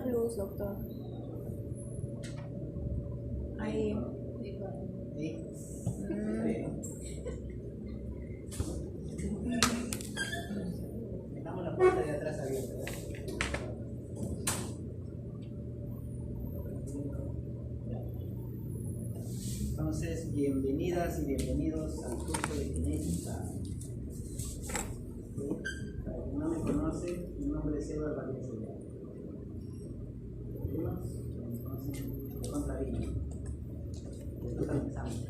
más luz, doctor. Ahí. ¿Sí? Dejamos la puerta de atrás abierta, ¿verdad? Entonces, bienvenidas y bienvenidos al curso de genética. Para quien no me conoce, mi nombre es Eduardo Valencia. Algunos me conocen con cariño. Esto comenzamos.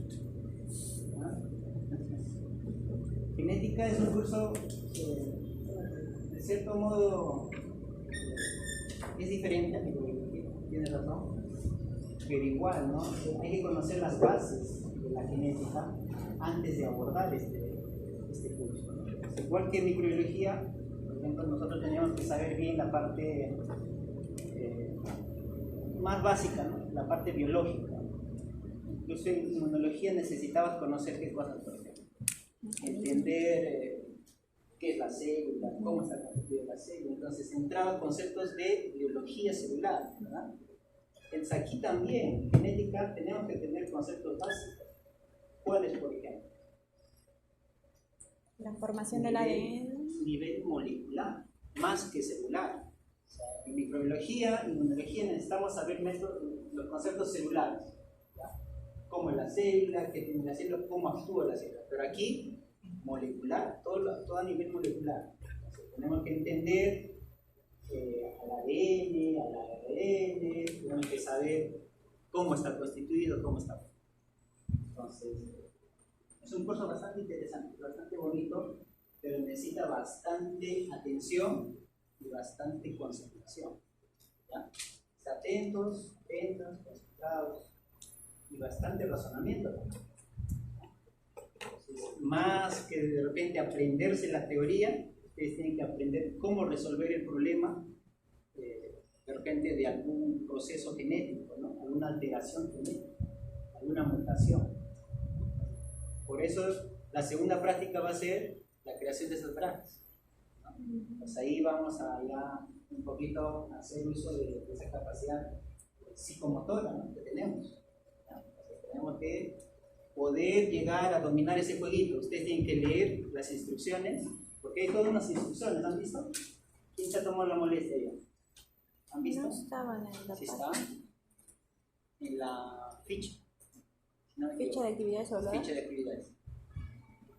Genética es un curso de cierto modo es diferente a mi biología, tienes razón, pero igual, ¿no? Hay que conocer las bases de la genética antes de abordar este curso, ¿no? Igual que en microbiología, por ejemplo, nosotros teníamos que saber bien la parte más básica, ¿no? La parte biológica. Incluso en inmunología necesitabas conocer qué cosas, por ejemplo. Entender qué es la célula, cómo está constituida la célula. Entonces entraban conceptos de biología celular, ¿verdad? Entonces aquí también, en genética, tenemos que tener conceptos básicos. ¿Cuáles, por ejemplo? La formación del ADN. Nivel molecular, más que celular. O sea, en microbiología, inmunología necesitamos saber los conceptos celulares. Cómo es la célula, qué tiene la célula, cómo actúa la célula. Pero aquí, molecular, todo a nivel molecular. Entonces, tenemos que entender al ADN, al ARN, tenemos que saber cómo está constituido, cómo está. Entonces, es un curso bastante interesante, bastante bonito, pero necesita bastante atención y bastante concentración. ¿Ya? Atentos, concentrados. Y bastante razonamiento. Entonces, más que de repente aprenderse la teoría, ustedes tienen que aprender cómo resolver el problema de repente de algún proceso genético, ¿no? Alguna alteración genética, alguna mutación. Por eso la segunda práctica va a ser la creación de esas branquias, ¿no? Pues ahí vamos a ya un poquito hacer uso de esa capacidad psicomotora, ¿no? Que tenemos. Tenemos que poder llegar a dominar ese jueguito. Ustedes tienen que leer las instrucciones, porque hay todas unas instrucciones, ¿han visto? ¿Quién se ha tomado la molestia ya? ¿Han visto? No estaban en la ¿Sí estaban? En la ficha. Si no me ficha equivoco. de actividades, ¿verdad? Ficha de actividades.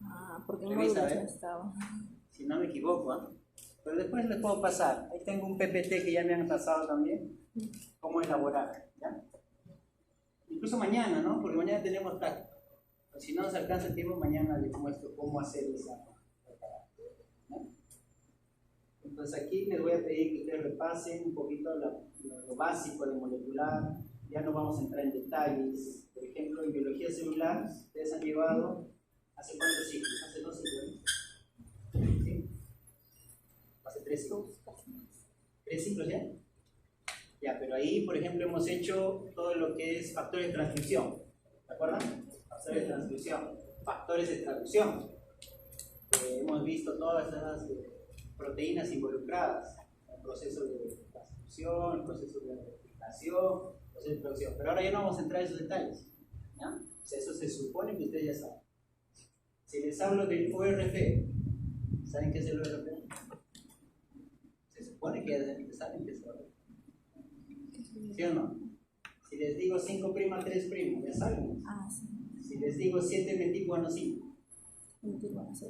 Ah, porque en Revisa, módulos no ¿eh? estaba. Si no me equivoco, ¿eh? Pero después les puedo pasar. Ahí tengo un PPT que ya me han pasado también. Cómo elaborar, ¿ya? Incluso mañana, ¿no? Porque mañana tenemos práctica. Pero si no nos alcanza el tiempo, mañana les muestro cómo hacer esa preparación, ¿no? Entonces aquí les voy a pedir que ustedes repasen un poquito lo básico de molecular. Ya no vamos a entrar en detalles. Por ejemplo, en biología celular, ustedes han llevado, ¿hace cuántos ciclos? ¿Hace 2 ciclos? ¿Sí? ¿Hace 3 ciclos? ¿3 ciclos ya? Ya, pero ahí, por ejemplo, hemos hecho todo lo que es factores de transcripción. ¿De acuerdo? Factores de transcripción, factores de traducción. Hemos visto todas esas proteínas involucradas en el proceso de transcripción, el proceso de replicación, el proceso de traducción. Pero ahora ya no vamos a entrar en esos detalles, ¿ya? O sea, eso se supone que ustedes ya saben. Si les hablo del ORF, ¿saben qué es el ORF? Se supone que ya saben qué es el ORF. ¿Sí o no? Si les digo 5', 3', ya saben. Ah, sí. Si les digo 7 metilguanosina,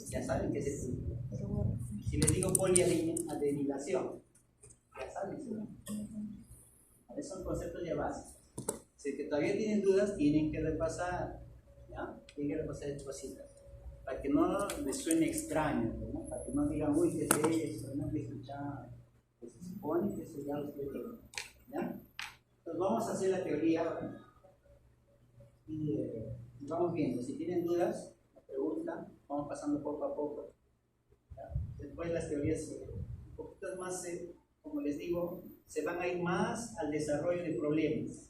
ya saben qué es eso. Pero bueno. Si les digo poliadenilación, ya saben. ¿Sí? Son conceptos ya básicos. Si que todavía tienen dudas, tienen que repasar. ¿Ya? Tienen que repasar estas cositas. Para que no les suene extraño, ¿no? Para que no digan, uy, ¿qué es eso? No he escuchado. Pues se supone que eso ya lo estoy viendo. ¿Ya? Entonces vamos a hacer la teoría ahora. Y vamos viendo. Si tienen dudas, me preguntan, vamos pasando poco a poco. ¿Ya? Después las teorías un poquito más, como les digo, se van a ir más al desarrollo de problemas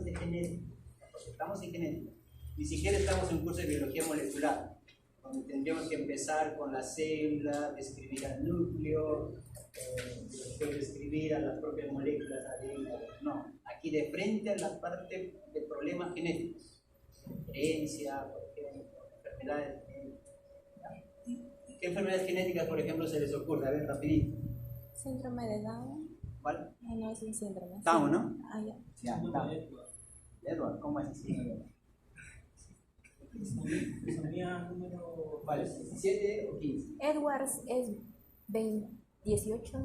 de genética, porque estamos en genética. Ni siquiera estamos en un curso de biología molecular, donde tendríamos que empezar con la célula, describir el núcleo, después describir a las propias moléculas ADN. No, aquí de frente a la parte de problemas genéticos, herencia, por ejemplo, enfermedades genéticas. ¿Qué enfermedades genéticas, por ejemplo, se les ocurre? A ver, rapidito. Síndrome de Down. ¿Cuál? Ah, no, es un síndrome. Down, ¿no? Ah, ya. Ya, Down. Edward, ¿cómo es así? Trisonomía número. ¿Cuál es? ¿17 o 15? Edwards es 18, 28.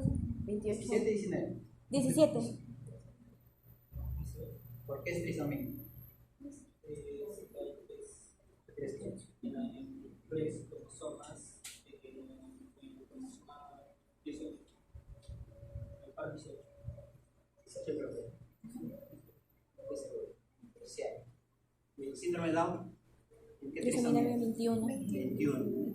17 y 19. 17. ¿Por qué es trisomía? En 3 cromosomas, cromosoma 18. El par 18. ¿Qué problema? ¿Y el síndrome de Down? ¿En qué Trisomía trisomía? 21. 21.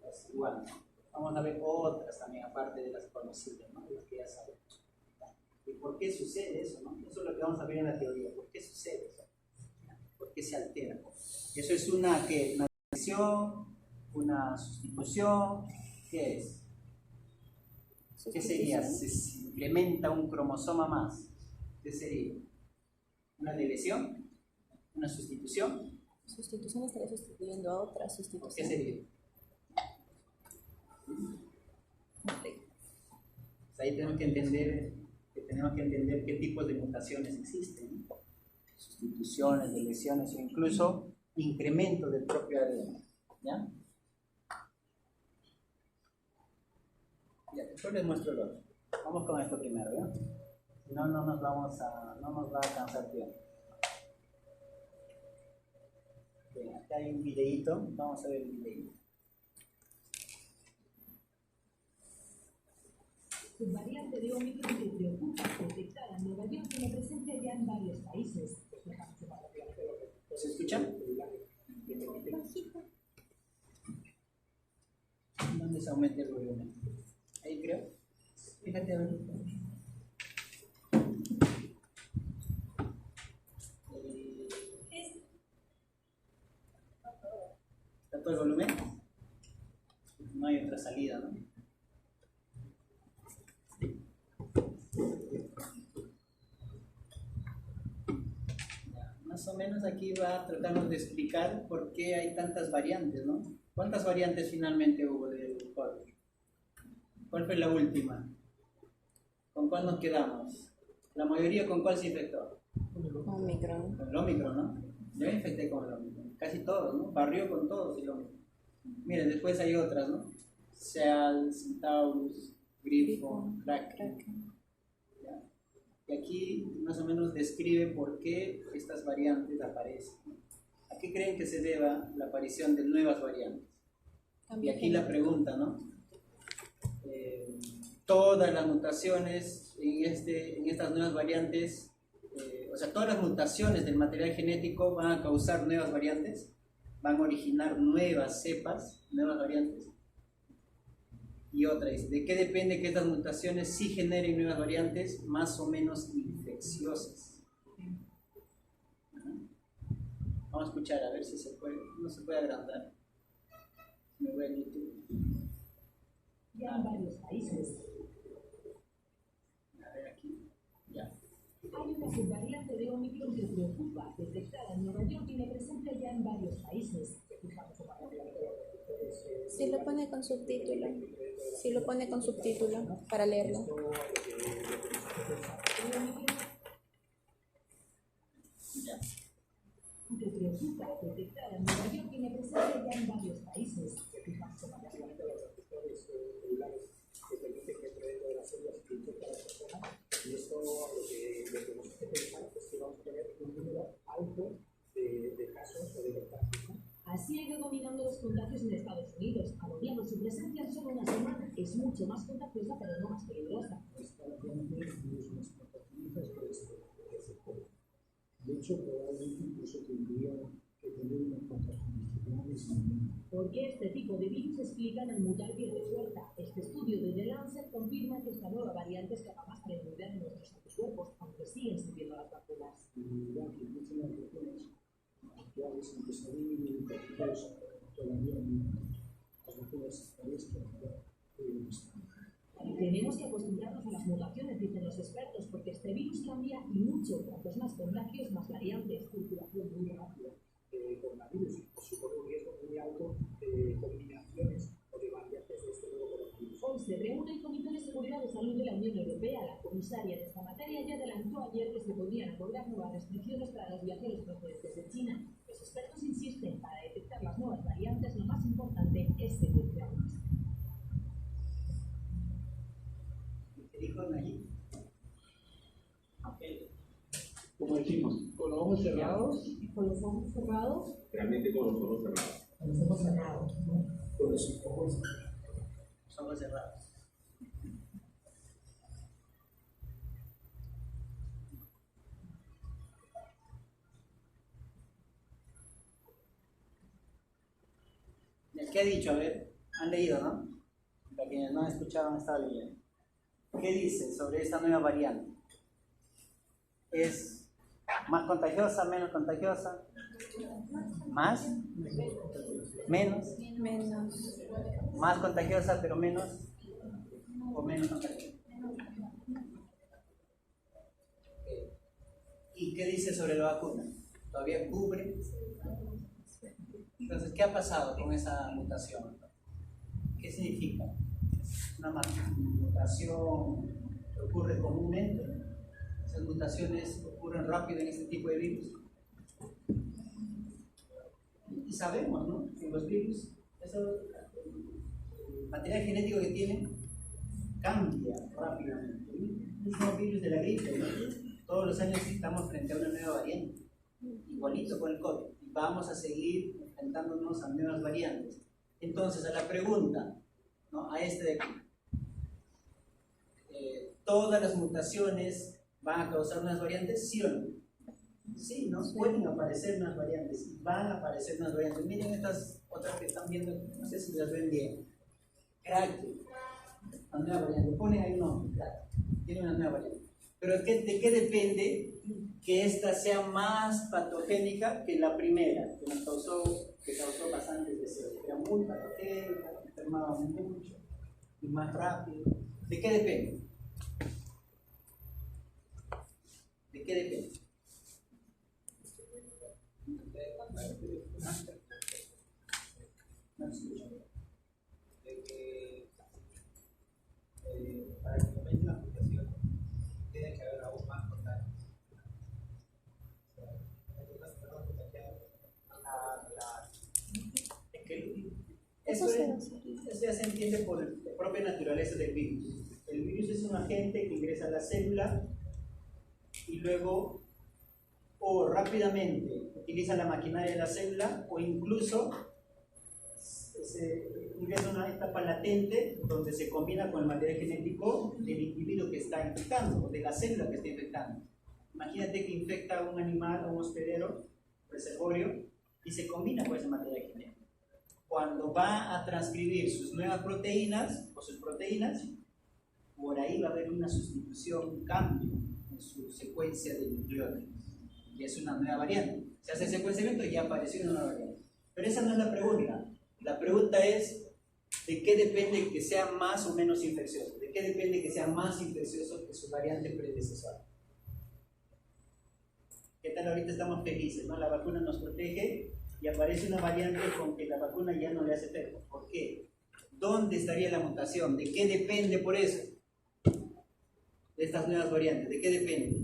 Es igual. Vamos a ver otras también, aparte de las conocidas, ¿no? Las que ya sabemos. ¿Y por qué sucede eso, no? Eso es lo que vamos a ver en la teoría. ¿Por qué sucede eso? ¿Por qué se altera? Eso es una adición, una sustitución. ¿Qué es? ¿Qué sería? Se implementa un cromosoma más. ¿Qué sería? ¿Una deleción? ¿Una sustitución? Sustitución estaría sustituyendo a otra sustitución. ¿Qué sería? Ahí tenemos que entender qué tipos de mutaciones existen, ¿no? Sustituciones, deleciones o incluso incremento del propio ADN. ¿Ya? Ya, después les muestro el otro. Vamos con esto primero, ¿ya? Si no, no nos va a cansar tiempo. Bien, acá hay un videíto, vamos a ver el videíto. Subvariante de Omicron que preocupa detectada en Nueva York tiene presencia ya en varios países. ¿Se escucha? ¿Dónde se aumenta el volumen? Ahí creo. Fíjate a ver. ¿Está todo el volumen? No hay otra salida, ¿no? Más o menos aquí va a tratarnos de explicar por qué hay tantas variantes, ¿no? ¿Cuántas variantes finalmente hubo del COVID? ¿Cuál fue la última? ¿Con cuál nos quedamos? La mayoría, ¿con cuál se infectó? Omicron. Con el Omicron, ¿no? Yo me infecté con el Omicron, casi todos, ¿no? Barrió con todos el Omicron. Miren, después hay otras, ¿no? SEALS, Taurus, Grifo, Kraken. ¿Ya? Y aquí más o menos describe por qué estas variantes aparecen. ¿A qué creen que se deba la aparición de nuevas variantes? Y aquí la pregunta, ¿no? Todas las mutaciones en estas nuevas variantes, o sea, todas las mutaciones del material genético van a causar nuevas variantes, van a originar nuevas cepas, nuevas variantes. Y otra es, ¿de qué depende que estas mutaciones sí generen nuevas variantes más o menos infecciosas? Vamos a escuchar a ver si se puede, no se puede agrandar. Me voy a YouTube. Ya en varios países. A ver aquí, ya. Hay una subvariante de Omicron que preocupa, detectada en Nueva York, tiene presencia ya en varios países. Si lo pone con subtítulo. Si lo pone con subtítulo para leerlo. Ya. Que preocupa, detectada en Nueva York, tiene presencia ya en varios países. Y esto lo que nos hace pensar es que vamos a tener un número alto de casos o de contagios. Así ha ido dominando los contagios en Estados Unidos. Anunciando su presencia en solo una semana. Es mucho más contagiosa, pero no más peligrosa. De hecho, probablemente incluso tendría que tener una contagión. Porque este tipo de virus explican al mutar pierde fuerza. Este estudio de The Lancet confirma que esta nueva variante es capaz de inmunidad en nuestros anticuerpos, aunque siguen sirviendo las vacunas. Inmunidad que dicen las vacunas actuales, aunque se habían identificado todavía las vacunas para esto, Tenemos que acostumbrarnos a las mutaciones, dicen los expertos, porque este virus cambia y mucho. Cuantos más contagios, más variantes. Circulación muy rápida. Coronavirus supone un riesgo muy alto de combinaciones o de variantes de este nuevo coronavirus. Hoy se reúne el Comité de Seguridad de Salud de la Unión Europea. La comisaria de esta materia ya adelantó ayer que se podrían acordar nuevas restricciones para los viajeros procedentes de China. Los expertos insisten, para detectar las nuevas variantes, lo más importante es secuenciarlas. ¿Qué dijo Nayib? Como decimos, con los ojos cerrados, Con los ojos cerrados. Realmente con los ojos cerrados. Con los ojos cerrados. con los ojos Los ojos cerrados. ¿Qué ha dicho? A ver, han leído, ¿no? Para quienes no han escuchado, han estado leyendo. ¿Qué dice sobre esta nueva variante? ¿Es más contagiosa, menos contagiosa? ¿Más? ¿Menos? Menos. ¿Más contagiosa pero menos? ¿O menos contagiosa? ¿Y qué dice sobre la vacuna? ¿Todavía cubre? Entonces, ¿qué ha pasado con esa mutación? ¿Qué significa? ¿Es una mutación que ocurre comúnmente? ¿Esas mutaciones ocurren rápido en este tipo de virus? Y sabemos, ¿no? Que los virus, el material genético que tienen cambia rápidamente. El mismo virus de la gripe, ¿no? Todos los años estamos frente a una nueva variante, igualito con el COVID, y vamos a seguir enfrentándonos a nuevas variantes. Entonces, a la pregunta, ¿no? A este de aquí, ¿todas las mutaciones van a causar unas variantes? ¿Sí o no? Sí, ¿no? Pueden aparecer unas variantes, van a aparecer unas variantes. Miren estas otras que están viendo, no sé si las ven bien. Crack, una nueva variante. Ponen ahí un nombre, crack. Tiene una nueva variante. Pero ¿de qué depende que esta sea más patogénica que la primera, que nos causó bastantes deseos? Era muy patogénica, enfermaba mucho y más rápido. ¿De qué depende? ¿De qué depende? No escucho. De que para que comente la mutación tiene que haber aún más contagios. Entonces, perdón, contagiados Es que eso ya se entiende por la propia naturaleza del virus. El virus es un agente que ingresa a la célula y luego o rápidamente utiliza la maquinaria de la célula o incluso ingresa una etapa latente donde se combina con el material genético del individuo que está infectando o de la célula que está infectando. Imagínate que infecta a un animal, a un hospedero, reservorio, y se combina con ese material genético. Cuando va a transcribir sus nuevas proteínas o sus proteínas, por ahí va a haber una sustitución, un cambio en su secuencia de nucleótidos. Y es una nueva variante. Se hace el secuenciamiento y ya apareció una nueva variante. Pero esa no es la pregunta. La pregunta es, ¿de qué depende que sea más o menos infeccioso? ¿De qué depende que sea más infeccioso que su variante predecesora? ¿Qué tal ahorita estamos felices, ¿no? La vacuna nos protege y aparece una variante con que la vacuna ya no le hace efecto. ¿Por qué? ¿Dónde estaría la mutación? ¿De qué depende por eso? De estas nuevas variantes. ¿De qué depende?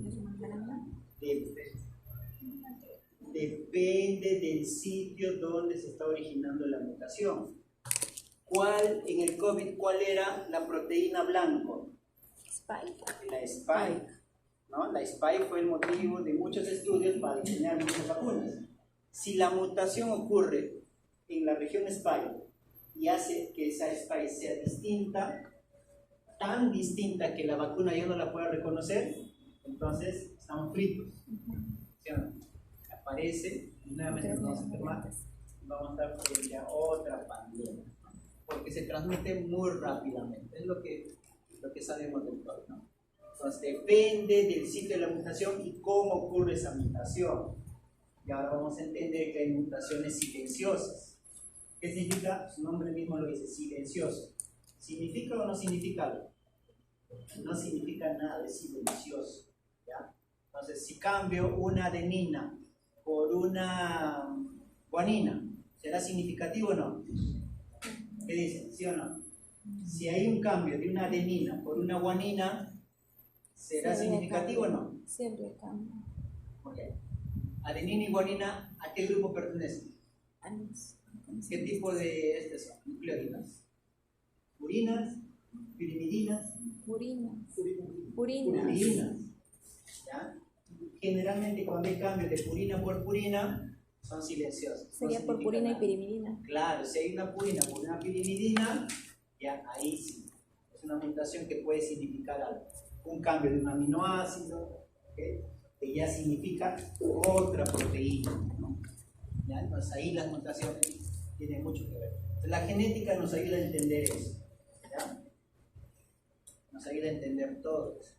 Depende del sitio donde se está originando la mutación. En el COVID, ¿cuál era la proteína blanco? Spike. La spike, ¿no? La spike fue el motivo de muchos estudios para diseñar muchas vacunas. Si la mutación ocurre en la región spike y hace que esa spike sea distinta, tan distinta que la vacuna ya no la pueda reconocer, entonces estamos fritos. ¿Sí o no? Aparece y nuevamente nos vamos a enfermar y vamos a estar frente a otra pandemia, ¿no? Porque se transmite muy rápidamente, es lo que sabemos del COVID, ¿no? Entonces depende del sitio de la mutación y cómo ocurre esa mutación. Y ahora vamos a entender que hay mutaciones silenciosas. ¿Qué significa? Su nombre mismo lo dice, silencioso. ¿Significa o no significa algo? no significa nada, es silencioso. ¿Ya? Entonces, si cambio una adenina por una guanina, ¿será significativo o no? ¿Qué dicen? ¿Sí o no? Si hay un cambio de una adenina por una guanina, ¿será significativo o no? Siempre cambia. Ok. Adenina y guanina, ¿a qué grupo pertenecen? ¿Qué tipo de estas son? Nucleótidos. Purinas, pirimidinas, Purinas. Purinas. purinas. ¿Ya? Generalmente cuando hay cambios de purina por purina, son silenciosos. Sería No por significa purina y nada. pirimidina. Claro, si hay una purina por una pirimidina, ya ahí sí. Es una mutación que puede significar algo. Un cambio de un aminoácido, ¿okay? Que ya significa otra proteína, ¿no? ¿Ya? Entonces ahí las mutaciones tienen mucho que ver. Entonces, la genética nos ayuda a entender eso. ¿Ya? Nos ayuda a entender todo eso.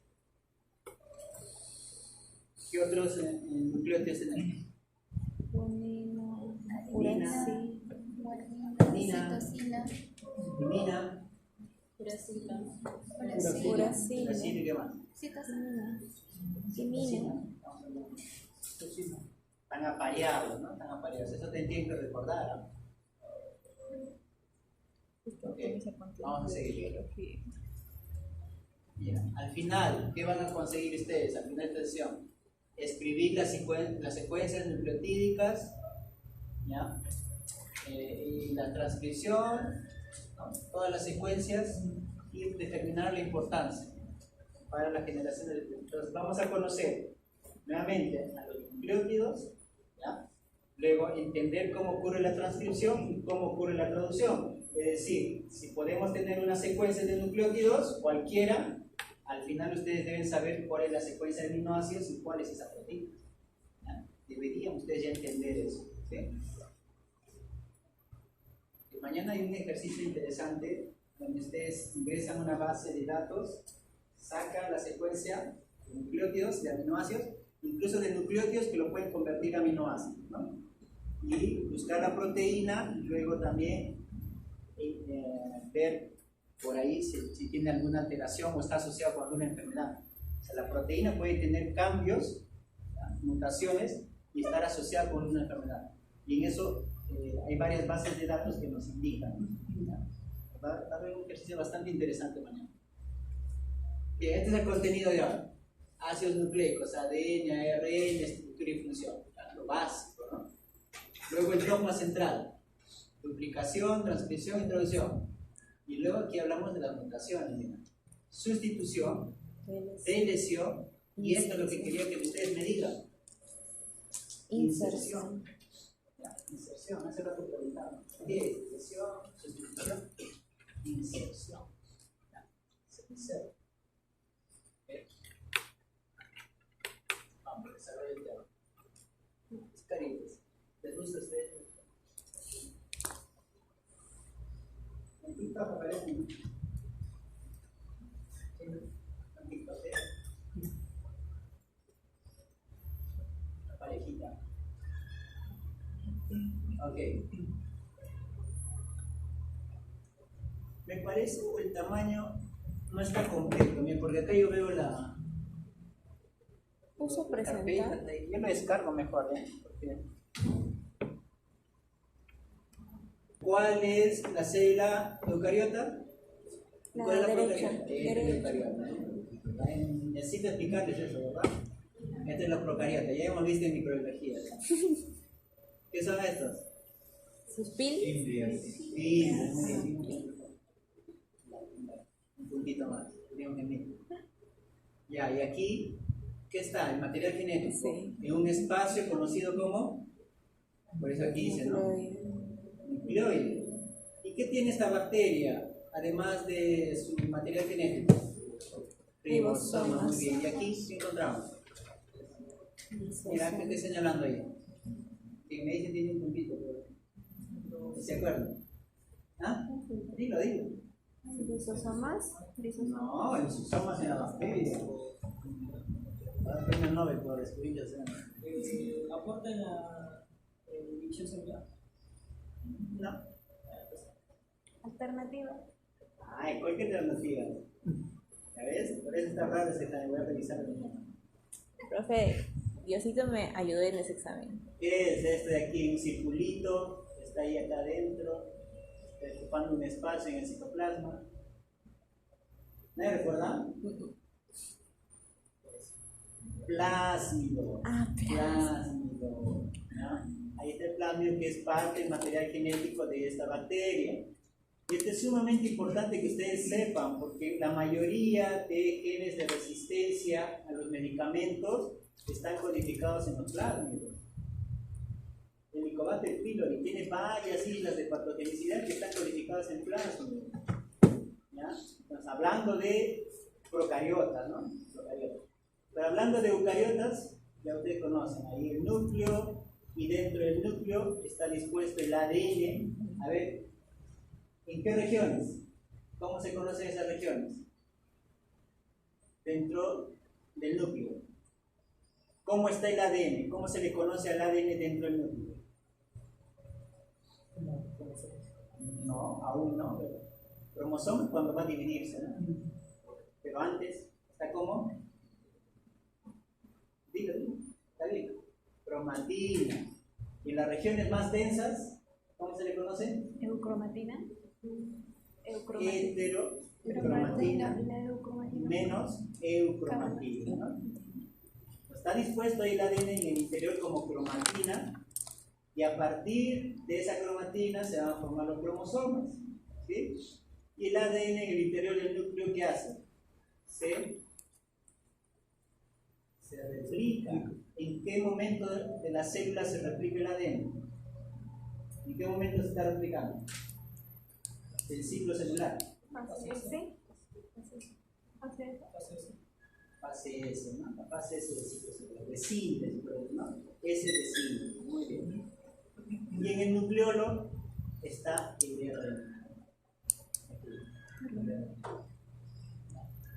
¿Qué otros nucleótidos tenemos? Guanina, Guanina, uracila, citosina, timina, uracila, uracilo, ¿y qué más? citosina, timina. Están apareados, ¿no? Están apareados. Eso te tienen que recordar, ¿no? Ok, vamos a seguir. Bien. Al final, ¿qué van a conseguir ustedes? Al final de esta sesión, escribir las secuencias nucleotídicas, ¿ya? Y la transcripción, ¿no? Todas las secuencias y determinar la importancia para la generación de... Entonces vamos a conocer nuevamente a los nucleótidos, ¿ya? Luego entender cómo ocurre la transcripción y cómo ocurre la traducción. Es decir, si podemos tener una secuencia de nucleótidos, cualquiera, al final ustedes deben saber cuál es la secuencia de aminoácidos y cuál es esa proteína. ¿Ya? Deberían ustedes ya entender eso. ¿Sí? Y mañana hay un ejercicio interesante donde ustedes ingresan una base de datos, sacan la secuencia de nucleótidos, de aminoácidos, incluso de nucleótidos que lo pueden convertir a aminoácidos, ¿no? Y buscar la proteína y luego también ver por ahí si tiene alguna alteración o está asociado con alguna enfermedad. O sea, la proteína puede tener cambios, ¿ya? Mutaciones y estar asociada con una enfermedad. Y en eso hay varias bases de datos que nos indican. ¿Ya? Va a haber un ejercicio bastante interesante mañana. Bien, este es el contenido de hoy. Ácidos nucleicos, ADN, ARN, estructura y función. ¿Ya? Lo básico, ¿no? Luego el dogma central. Duplicación, transcripción, introducción. Y luego aquí hablamos de las mutaciones. Mira. Sustitución, deleción, y esto es lo que quería que ustedes me digan. Inserción. Ya, inserción, hace rato preguntaba. ¿Qué es? Deleción, sustitución, inserción. Ya, se inserta. Vamos a desarrollar el tema. Caritas, ¿les gusta a ustedes? En TikTok aparece mucho. En TikTok, la parejita. Ok. Me parece que el tamaño no está completo, porque acá yo veo la Uso carpeta. presentar. Yo lo descargo mejor, porque... ¿Cuál es la célula eucariota? La ¿Cuál es la derecha. procariota? Esta es la eucariota. Necesito explicarles eso, ¿verdad? Esta es la procariota, ya hemos visto en microbiología. ¿Qué son estos? Sus pil. Sí, un puntito más. Ya, y aquí, ¿qué está? El material genético. Sí. En un espacio conocido como, por eso aquí dice, ¿no? Nucleoide. ¿Y qué tiene esta bacteria, además de su material genético? Ribosomas. Muy bien. ¿Y aquí qué encontramos? Mira, ¿qué estoy señalando ahí? Que me dice tiene un puntito. ¿Se acuerdan? ¿Ah? Dilo. Lisosomas. No, el lisosoma es la bacteria. Premio Nobel por descubrir eso. ¿Aporta en la división celular? No. Alternativa. Ay, cualquier alternativa. ¿Ya ves? está raro ese examen, voy a revisar. Profe, Diosito me ayudó en ese examen. ¿Qué es esto de aquí? Un circulito, está ahí acá adentro, está ocupando un espacio en el citoplasma. ¿Me recuerdan? Plásmido. Plásmido. ¿No? Ahí está el plásmido, que es parte del material genético de esta bacteria. Y esto es sumamente importante que ustedes sepan, porque la mayoría de genes de resistencia a los medicamentos están codificados en los plásmidos. El Helicobacter pylori tiene varias islas de patogenicidad que están codificadas en plásmidos. ¿Ya? Estamos hablando de procariotas, ¿no? Procariotas. Pero hablando de eucariotas, ya ustedes conocen, ahí el núcleo, y dentro del núcleo está dispuesto el ADN. A ver, ¿en qué regiones? ¿Cómo se conocen esas regiones? Dentro del núcleo. ¿Cómo está el ADN? ¿Cómo se le conoce al ADN dentro del núcleo? No, aún no. Cromosoma cuando va a dividirse, ¿no? Pero antes, ¿está cómo? Dilo, está bien. Cromatina. Y en las regiones más densas, ¿cómo se le conoce? Eucromatina. Heterocromatina menos eucromatina, ¿no? Está dispuesto ahí el ADN en el interior como cromatina, y a partir de esa cromatina se van a formar los cromosomas, ¿sí? Y el ADN en el interior del núcleo, ¿qué hace? Se replica. ¿En qué momento de la célula se replica el ADN? ¿En qué momento se está replicando? El ciclo celular. Fase S, ¿no? La fase S del ciclo celular, de síntesis, ¿no? S de síntesis, muy bien. Y en el nucleolo está el RNA.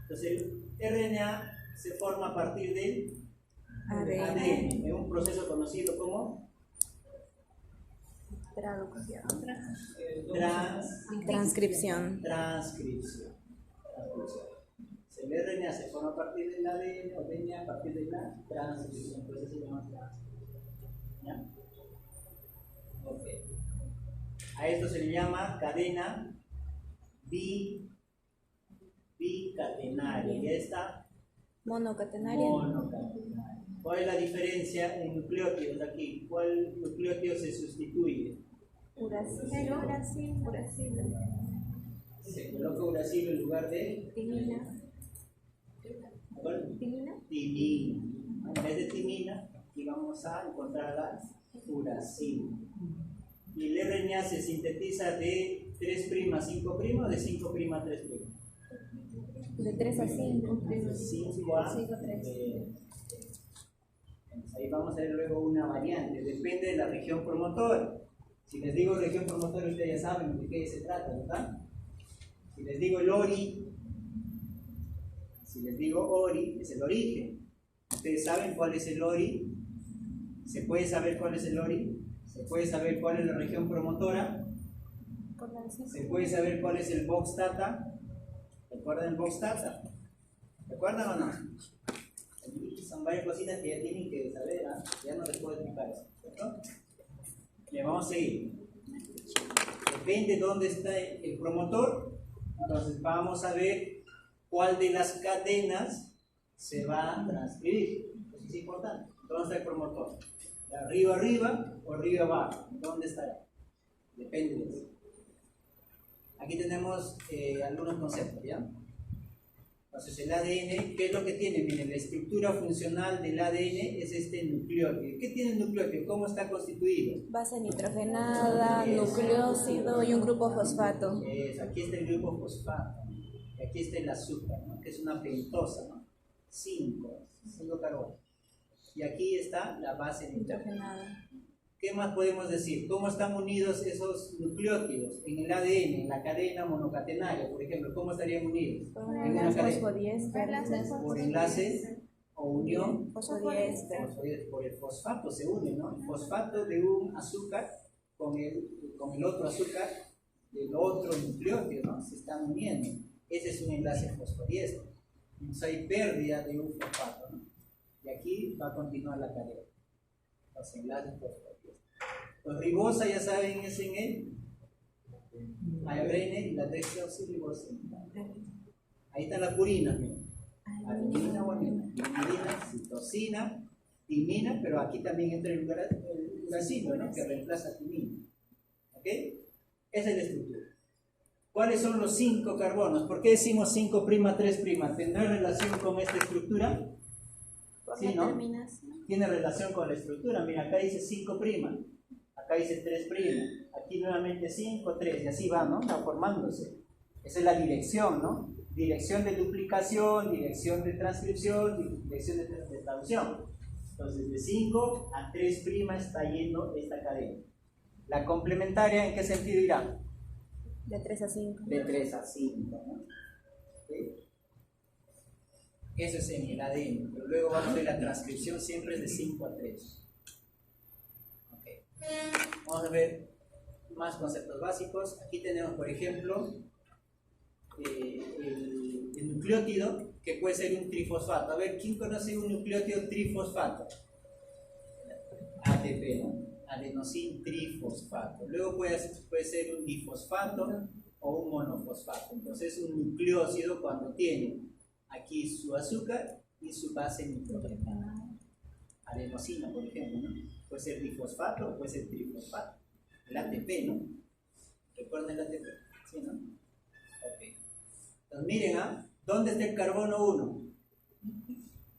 Entonces, el RNA se forma a partir del ADN, en un proceso conocido como Transcripción. El RNA se forma a partir del ADN, o DNA a partir de la transcripción, por eso se llama transcripción. ¿Ya? Ok. A esto se le llama cadena bicatenaria. Y esta Monocatenaria. monocatenaria. ¿Cuál es la diferencia en nucleótidos aquí? ¿Cuál nucleótido se sustituye? Uracilo. Se coloca uracilo en lugar de Timina. ¿cuál? Timina. Timina. En vez de timina, aquí vamos a encontrar la uracilo. Y el RNA se sintetiza de 3' a 5' o de 5' a 3'. De 3 a 5. 5 a 3. Ahí vamos a ver luego una variante, depende de la región promotora. Si les digo región promotora, ustedes ya saben de qué se trata, ¿verdad? Si les digo el ORI, es el origen. ¿Ustedes saben cuál es el ORI? ¿Se puede saber cuál es el ORI? ¿Se puede saber cuál es la región promotora? ¿Se puede saber cuál es el box data? ¿Recuerdan el box data? ¿Recuerdan o no? Son varias cositas que ya tienen que saber, ¿eh? Ya no les puedo explicar eso, ¿cierto? Bien, vamos a seguir. Depende de dónde está el promotor, entonces vamos a ver cuál de las cadenas se va a transcribir. Eso es importante. ¿Dónde está el promotor? ¿De arriba arriba o arriba abajo? ¿Dónde está? Depende de eso. Aquí tenemos algunos conceptos, ¿ya? Entonces el ADN, ¿qué es lo que tiene? Miren, la estructura funcional del ADN es este nucleótido. ¿Qué tiene el nucleótido? ¿Cómo está constituido? Base nitrogenada, nucleócido y un grupo fosfato. Aquí está el grupo fosfato. Y aquí está el azúcar, ¿no? Que es una pentosa, ¿no? 5 carbonos. Y aquí está la base nitrogenada. ¿Qué más podemos decir? ¿Cómo están unidos esos nucleótidos en el ADN, en la cadena monocatenaria, por ejemplo? ¿Cómo estarían unidos? Por enlace por enlace o unión fosfodiéster. por el fosfato se une, ¿no? El fosfato de un azúcar con el otro azúcar del otro nucleótido, ¿no? Se están uniendo. Ese es un enlace fosfodiéster. Entonces hay pérdida de un fosfato, ¿no? Y aquí va a continuar la cadena. Los enlaces fosfatos. Los ribosa, ya saben, es en el ARN y la desoxirribosa. Ahí está la purina, miren. Adenina, guanina, timidina, citosina, timina, pero aquí también entra el uracilo, ¿no? Que reemplaza timina. ¿Ok? Esa es la estructura. ¿Cuáles son los 5 carbonos? ¿Por qué decimos 5', 3'? ¿Tendrá relación con esta estructura? Sí, ¿no? Tiene relación con la estructura. Mira, acá dice 5', acá dice 3', aquí nuevamente 5, 3, y así va, ¿no? Va formándose. Esa es la dirección, ¿no? Dirección de duplicación, dirección de transcripción, dirección de traducción. Entonces, de 5 a 3' está yendo esta cadena. La complementaria, ¿en qué sentido irá? De 3 a 5. De 3 a 5, ¿no? ¿Sí? Eso es en el ADN, pero luego vamos a ver la transcripción, siempre es de 5 a 3. Okay. Vamos a ver más conceptos básicos. Aquí tenemos, por ejemplo, el nucleótido, que puede ser un trifosfato. A ver, ¿quién conoce un nucleótido trifosfato? ATP, ¿no? Adenosin trifosfato. Luego puede ser un difosfato o un monofosfato. Entonces, un nucleócido cuando tiene aquí su azúcar y su base nitrogenada. Adenosina, por ejemplo, ¿no? Puede ser difosfato o puede ser trifosfato. El ATP, ¿no? ¿Recuerdan el ATP? ¿Sí, no? Ok. Entonces, miren, ¿dónde está el carbono 1?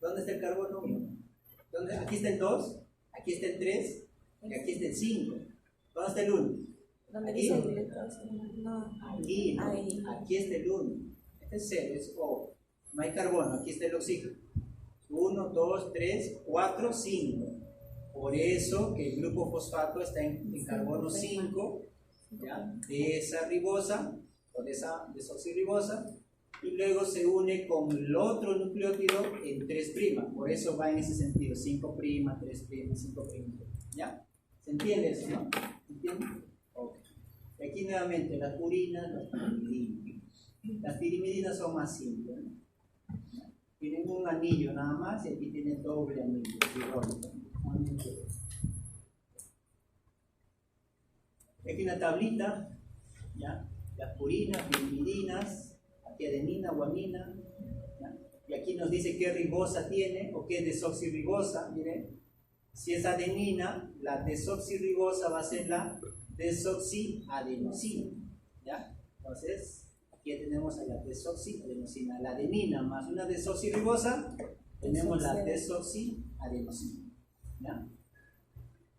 ¿Dónde está el carbono 1? Aquí está el 2, aquí está el 3 y aquí está el 5. ¿Dónde está el 1? ¿Dónde Aquí. dice el glucosa? No. Aquí, ¿no? Ahí. Aquí está el 1. Este es 0, es O. No hay carbono, aquí está el oxígeno. 1, 2, 3, 4, 5. Por eso que el grupo fosfato está en carbono 5, ¿ya? De esa ribosa, o de esa desoxirribosa, y luego se une con el otro nucleótido en 3'. Por eso va en ese sentido, 5', 3', 5'. ¿Ya? ¿Se entiende eso, no? ¿Se entiende? Ok. Y aquí nuevamente las purinas, las pirimidinas. Las pirimidinas son más simples, ¿no? Tienen un anillo nada más y aquí tienen doble anillo. Aquí una tablita, ¿ya? Las purinas, pirimidinas, aquí adenina, guanina, ¿ya? Y aquí nos dice qué ribosa tiene o qué desoxirribosa. Miren, si es adenina, la desoxirribosa va a ser la desoxiadenosina, ¿ya? Entonces, aquí tenemos a la desoxiadenosina, la adenina más una desoxirribosa, tenemos la desoxiadenosina, ¿ya?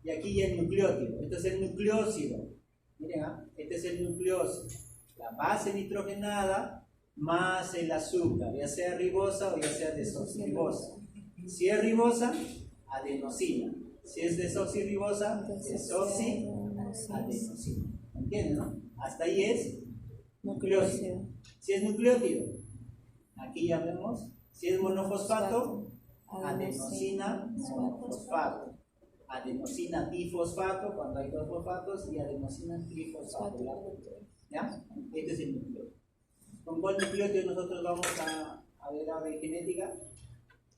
Y aquí ya el nucleótido, esto es el nucleócido, miren, este es el nucleócido, la base nitrogenada más el azúcar, ya sea ribosa o ya sea desoxirribosa. Si es ribosa, adenosina. Si es desoxirribosa, desoxiadenosina. ¿Entienden, no? Hasta ahí es nucleócido. Si es nucleótido, aquí ya vemos. Si es monofosfato, adenosina monofosfato. Adenosina difosfato, cuando hay dos fosfatos, y adenosina trifosfato. ¿Ya? Este es el nucleótido. ¿Con cuál nucleótido nosotros vamos a ver ahora en genética?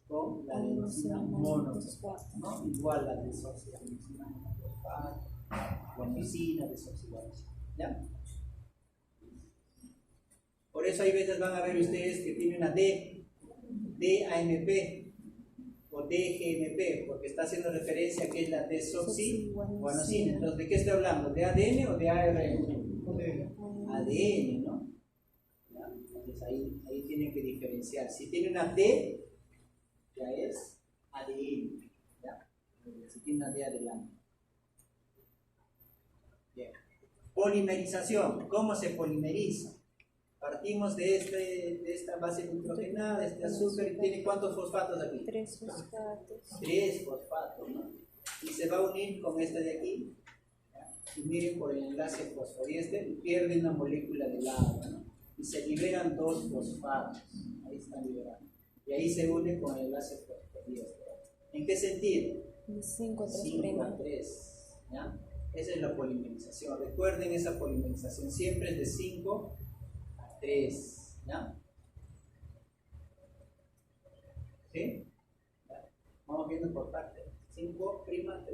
Con la adenosina monofosfato, ¿no? Igual la desoxiadenosina monofosfato, guanosina, desoxiadenosina, ¿ya? Por eso hay veces van a ver ustedes que tiene una DAMP o DGMP, porque está haciendo referencia a que es la desoxiguanosina. Entonces, ¿de qué estoy hablando? ¿De ADN o de ARN? ADN, ¿no? ¿Ya? Entonces ahí tienen que diferenciar. Si tiene una D, ya es ADN, ¿ya? Si tiene una D adelante. Bien. Polimerización. ¿Cómo se polimeriza? Partimos de esta base nitrogenada, de este azúcar, y tiene ¿cuántos fosfatos aquí? 3 fosfatos. 3 fosfatos, ¿no? Y se va a unir con esta de aquí, ¿ya? Y miren por el enlace fosfodiéster y pierde una molécula del agua, ¿no? Y se liberan 2 fosfatos, ahí están liberando. Y ahí se une con el enlace fosfodiéster. ¿En qué sentido? 5 a 3, ¿ya? Esa es la polimerización. Recuerden esa polimerización, siempre es de 5 a 3, ¿ya? ¿Sí? Vamos viendo por partes. 5', 3'.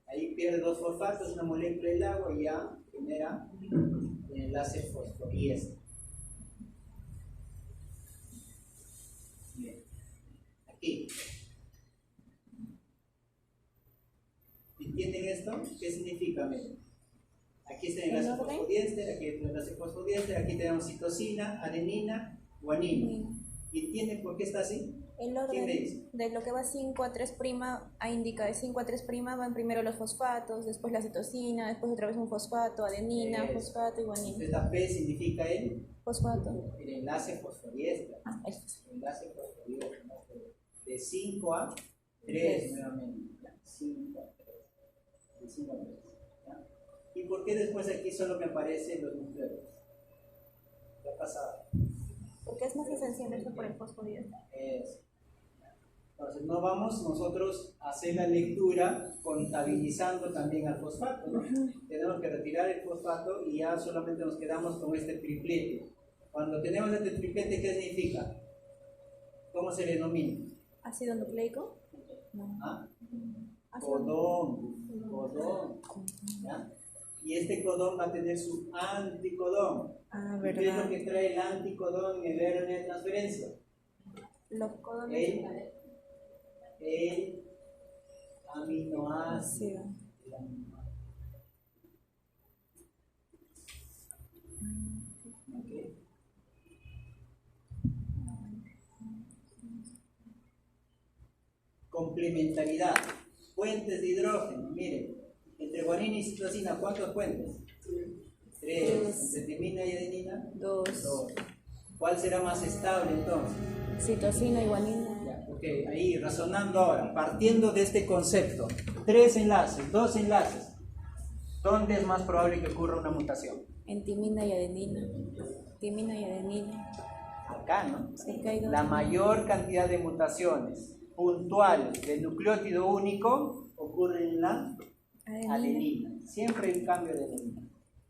Ahí pierde 2 fosfatos, una molécula del agua y ya genera el enlace fosforiéster. Bien. Aquí. ¿Entienden esto? ¿Qué significa? Miren. Aquí está el enlace fosfodiéster, aquí está el enlace fosfodiéster, aquí tenemos citosina, adenina, guanina. ¿Y entienden por qué está así? El ¿Quién me orden dice? de lo que va 5 a 3' indica de 5 a 3' van primero los fosfatos, después la citosina, después otra vez un fosfato, adenina, fosfato y guanina. Entonces la P significa el Fosfato. enlace fosfodiéster. Ah, eso. El enlace fosfodiéster, ¿no? De 5 a 3 nuevamente. ¿Ya? 5 a 3. De 5 a 3. ¿Ya? ¿Y por qué después aquí solo me aparecen los nucleótidos? ¿Qué ha pasado? Porque es más esencial esto por el fosfodiéster. Eso. Entonces no vamos nosotros a hacer la lectura contabilizando también al fosfato, ¿no? Tenemos que retirar el fosfato y ya solamente nos quedamos con este triplete. Cuando tenemos este triplete, ¿qué significa? ¿Cómo se le denomina? ¿Ácido nucleico? No. ¿Ah? Ácido Codón. ¿Ya? Y este codón va a tener su anticodón. Ah, ¿Y qué es lo verdad. que trae el anticodón en el RNA de transferencia? Los codones. El aminoácido. Ácido. El aminoácido. ¿Ok? Complementariedad. Puentes de hidrógeno. Miren, entre guanina y citosina, ¿cuántos puentes? 3. Entre timina y adenina, 2. 2. ¿Cuál será más estable entonces? Citosina y guanina. Ya, ok, ahí razonando ahora, partiendo de este concepto, 3 enlaces, 2 enlaces, ¿dónde es más probable que ocurra una mutación? En timina y adenina. Timina y adenina. Acá, ¿no? Se cae La mayor cantidad de mutaciones puntuales del nucleótido único ocurren en la adenina. Siempre hay un cambio de adenina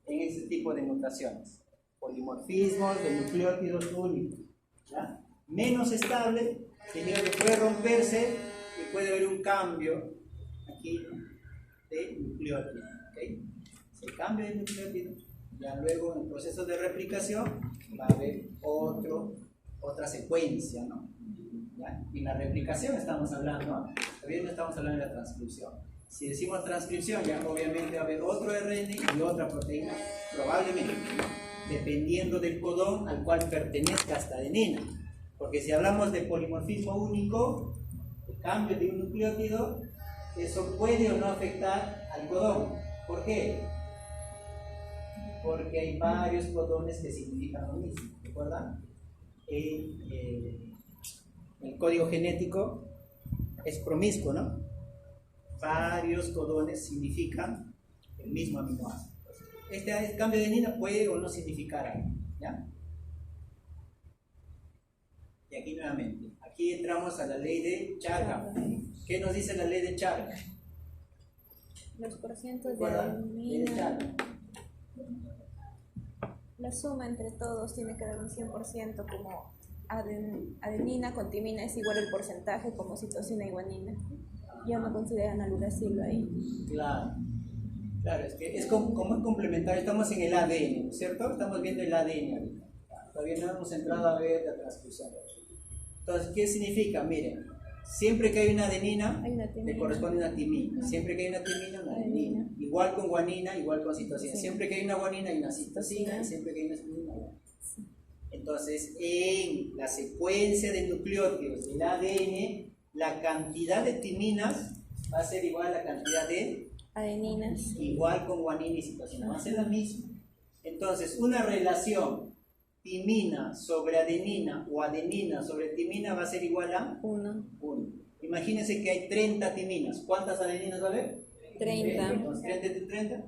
en ese tipo de mutaciones. Polimorfismos de nucleótidos únicos. ¿Ya? Menos estable, significa que puede romperse y puede haber un cambio aquí, ¿no?, de nucleótido. ¿Okay? Si el cambio de nucleótido, ya luego en el proceso de replicación va a haber otra secuencia, ¿no? ¿Ya? Y la replicación estamos hablando, ¿no? Todavía no estamos hablando de la transcripción. Si decimos transcripción, ya obviamente va a haber otro RNA y otra proteína, probablemente, ¿no?, dependiendo del codón al cual pertenezca esta adenina. Porque si hablamos de polimorfismo único, el cambio de un nucleótido, eso puede o no afectar al codón. ¿Por qué? Porque hay varios codones que significan lo mismo. ¿Recuerdan? El código genético es promiscuo, ¿no? Varios codones significan el mismo aminoácido. Este cambio de adenina puede o no significar algo, ¿ya? Y aquí nuevamente, aquí entramos a la ley de Charga. ¿Qué nos dice la ley de Charga? Los porcientos de ¿Recuerdan? Ley de adenina. Charga. La suma entre todos tiene que dar un 100%, como adenina con timina es igual el porcentaje como citosina y guanina. Ya no consideran al uracilo ahí. Claro, claro, es como es complementario, estamos en el ADN, ¿cierto? Estamos viendo el ADN ahorita. Todavía no hemos entrado a ver la transcripción. Entonces, ¿qué significa? Miren, siempre que hay una adenina, Hay una timina. le corresponde una timina. Siempre que hay una timina, una adenina. Igual con guanina, igual con citosina. Sí. Siempre que hay una guanina, hay una citosina. Y siempre que hay una citosina, hay una. Entonces, en la secuencia de nucleótidos del ADN, la cantidad de timinas va a ser igual a la cantidad de Adeninas. igual con guanina y citosina, va a ser la misma. Entonces, una relación timina sobre adenina o adenina sobre timina va a ser igual a 1. 1. Imagínense que hay 30 timinas. ¿Cuántas adeninas va a haber? 30. Entonces, 30 entre 30.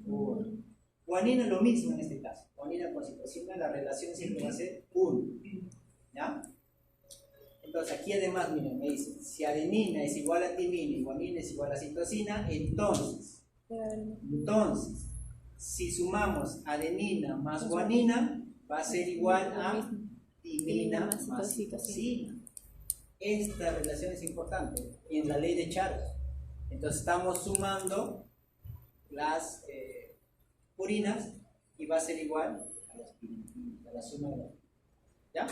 1. Guanina lo mismo en este caso. Guanina con citosina, la relación siempre va a ser 1. ¿Ya? Entonces aquí además, miren, me dicen, si adenina es igual a timina y guanina es igual a citosina, entonces, si sumamos adenina más guanina, va a ser igual a timina más citosina. esta relación es importante en la ley de Charles. Entonces estamos sumando las purinas y va a ser igual a la suma de las. ¿Ya?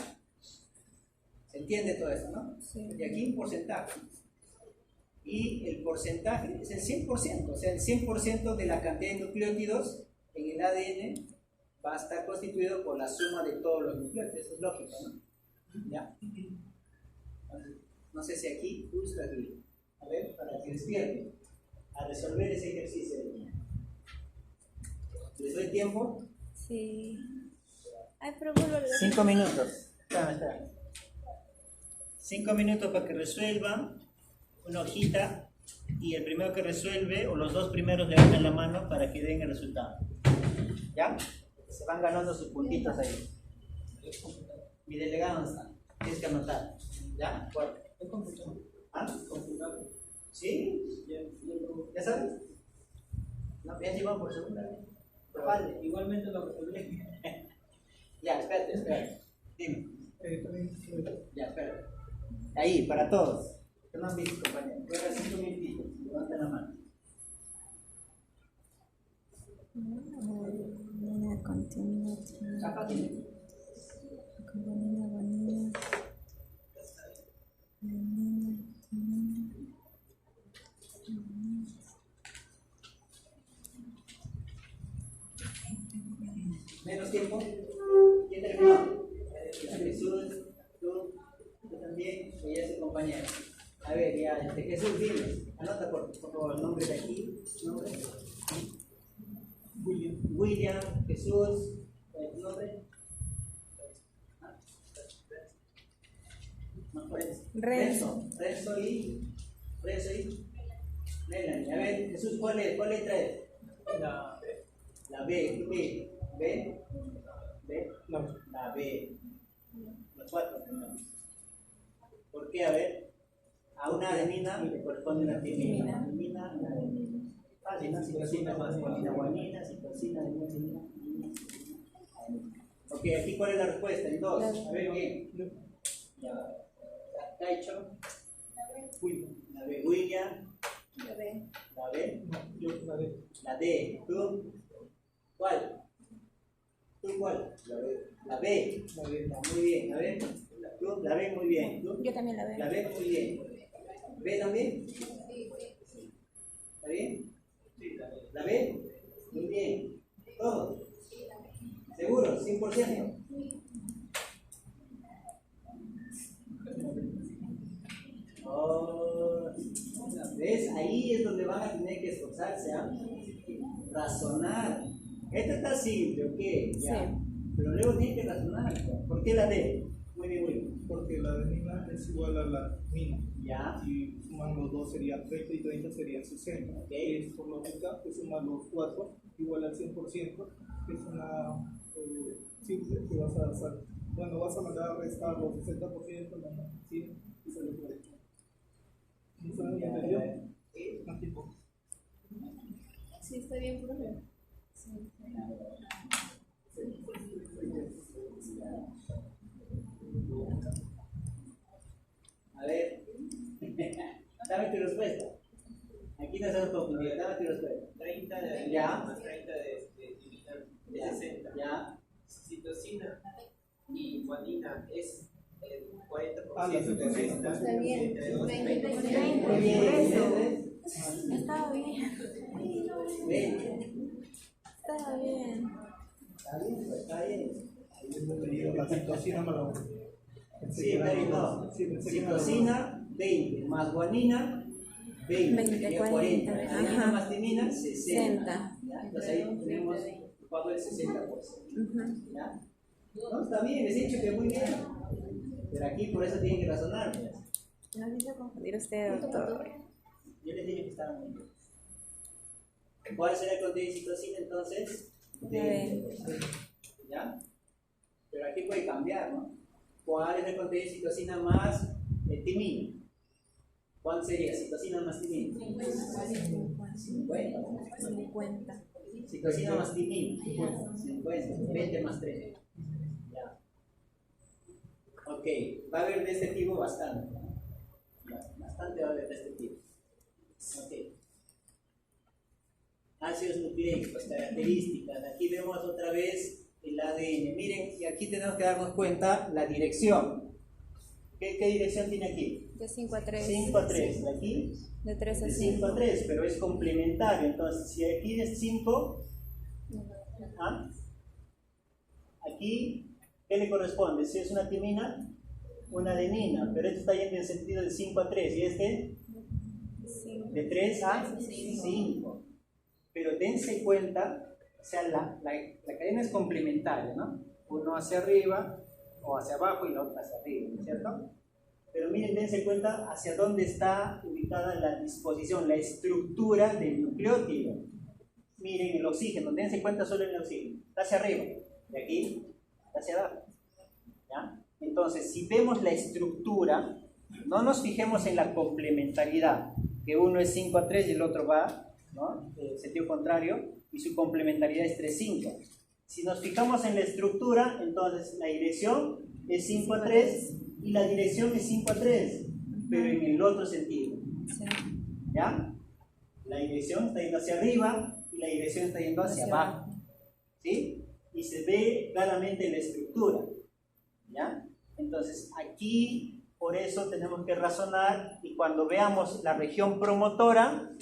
¿Se entiende todo eso, no? Sí. Y aquí un porcentaje. Y el porcentaje es el 100%, o sea, el 100% de la cantidad de nucleótidos en el ADN va a estar constituido por la suma de todos los nucleótidos. Eso es lógico, ¿no? ¿Ya? No sé si aquí, justo aquí. A ver, para que despierten a resolver ese ejercicio. ¿Les doy tiempo? Sí. Ay, pero vuelvo a leer. 5 minutos. Espera. 5 minutos para que resuelvan una hojita y el primero que resuelve o los dos primeros levanten la mano para que den el resultado. ¿Ya? Se van ganando sus puntitos ahí. Mi delegado no está. Tienes que anotar. ¿Ya? ¿Cuál? ¿Ah? ¿Sí? ¿Ya sabes? No, me has llevado por segunda vez. Vale. Igualmente lo resolví. Ya, espérate. Dime. Ya, espérate. Ahí, para todos. ¿Qué no han visto, compañeros? Voy a dar 5 minutitos. Levanten la mano. Zapatito. Menos tiempo. ¿Quién terminó? Jesús, tú también, y ya su compañero. A ver, ya, Jesús, dime. Anota por favor el nombre de aquí. ¿Nombre? William, Jesús, ¿tu nombre? Renzo. Renzo y Melanie. A ver, Jesús, ¿cuál letra es? La B. No. La B. Los 4 primero. ¿Por qué? A ver. A una adenina le corresponde una timina. Adenina, una adenina. Fácil, ¿no? Citosina, guanina, citosina, adenina. Ok, aquí ¿cuál es la respuesta? En 2. A ver, bien. Ya. Taicho. La B. William. La B. La B. La D. ¿Tú? ¿Cuál? ¿Tú cuál? La B. Muy bien. A ver. ¿Tú? La B muy bien. ¿Tú? Yo también la B. La B muy bien. ¿B también? ¿Está bien? ¿La B? Muy bien. ¿Todos? ¿Seguros? 100%. Oh, ¿ves? Ahí es donde van a tener que esforzarse, ¿ah? Razonar. Esto está simple, ¿ok? Ya. Sí. Pero luego tienen que razonar. ¿Por qué la D? Muy bien. Porque la adenina es igual a la mina. Ya. Y sumando 2 sería 30 y 30 serían 60. Okay. Es por lógica que sumar los 4 igual al 100%, que es una simple que vas a mandar a restar los 60%, no, sí, y se lo puede. ¿No saben qué entendió? Más tiempo. Sí, está bien, profe. A ver, dame tu respuesta. Aquí no estamos confundidos, dame tu respuesta. 30 de Ya. más 30 de timina de 60. Ya. Citosina y guanina es el 40%. Ah, la citosina. Está bien. Muy bien. Estaba bien. Ven. Estaba bien. Está bien. La citosina más la Sí, está bien, no. Citosina, 20, más guanina, 20, 20, 40. 40. Guanina Ajá. más timina, 60. 60. ¿Ya? Entonces ahí tenemos el pago del 60%. Ujú. ¿Ya? No, está bien, les he dicho que muy bien. Pero aquí por eso tienen que razonar. Pues. No me hizo confundir usted, doctor. Yo les dije que estaban muy bien. ¿Cuál será el contenido de citosina entonces? ¿Ya? Pero aquí puede cambiar, ¿no? ¿Cuál es el contenido de citosina más timina? ¿Cuál sería? Citosina más timina. 50. 50. Citosina más timina. 50. 20 más 3. Ya. Ok, va a haber de este tipo bastante. bastante va a haber de este tipo. Ok. Ácidos nucleicos, características. Aquí vemos otra vez el ADN. Miren, y aquí tenemos que darnos cuenta la dirección. ¿Qué dirección tiene aquí? De 5 a 3. 5 a 3. Aquí De 3 a de 5. 5 a 3, pero es complementario. Entonces, si aquí es 5, ¿ah? Aquí, ¿qué le corresponde? Si es una timina, una adenina, pero esto está yendo en sentido de 5 a 3, y este de 3 a 5. Pero dense cuenta, o sea, la cadena es complementaria, ¿no? Uno hacia arriba o hacia abajo y la otra hacia arriba, ¿no es cierto? Pero miren, dense cuenta hacia dónde está ubicada la disposición, la estructura del nucleótido. Miren el oxígeno, dense cuenta solo en el oxígeno. Está hacia arriba, de aquí hacia abajo. ¿Ya? Entonces, si vemos la estructura, no nos fijemos en la complementariedad, que uno es 5 a 3 y el otro va, ¿no?, en sentido contrario, y su complementariedad es 3 a 5. Si nos fijamos en la estructura, entonces la dirección es 5 a 3 y la dirección es 5 a 3, pero en el otro sentido. Sí. ¿Ya? La dirección está yendo hacia arriba y la dirección está yendo hacia abajo. ¿Sí? Y se ve claramente la estructura. ¿Ya? Entonces aquí, por eso tenemos que razonar, y cuando veamos la región promotora,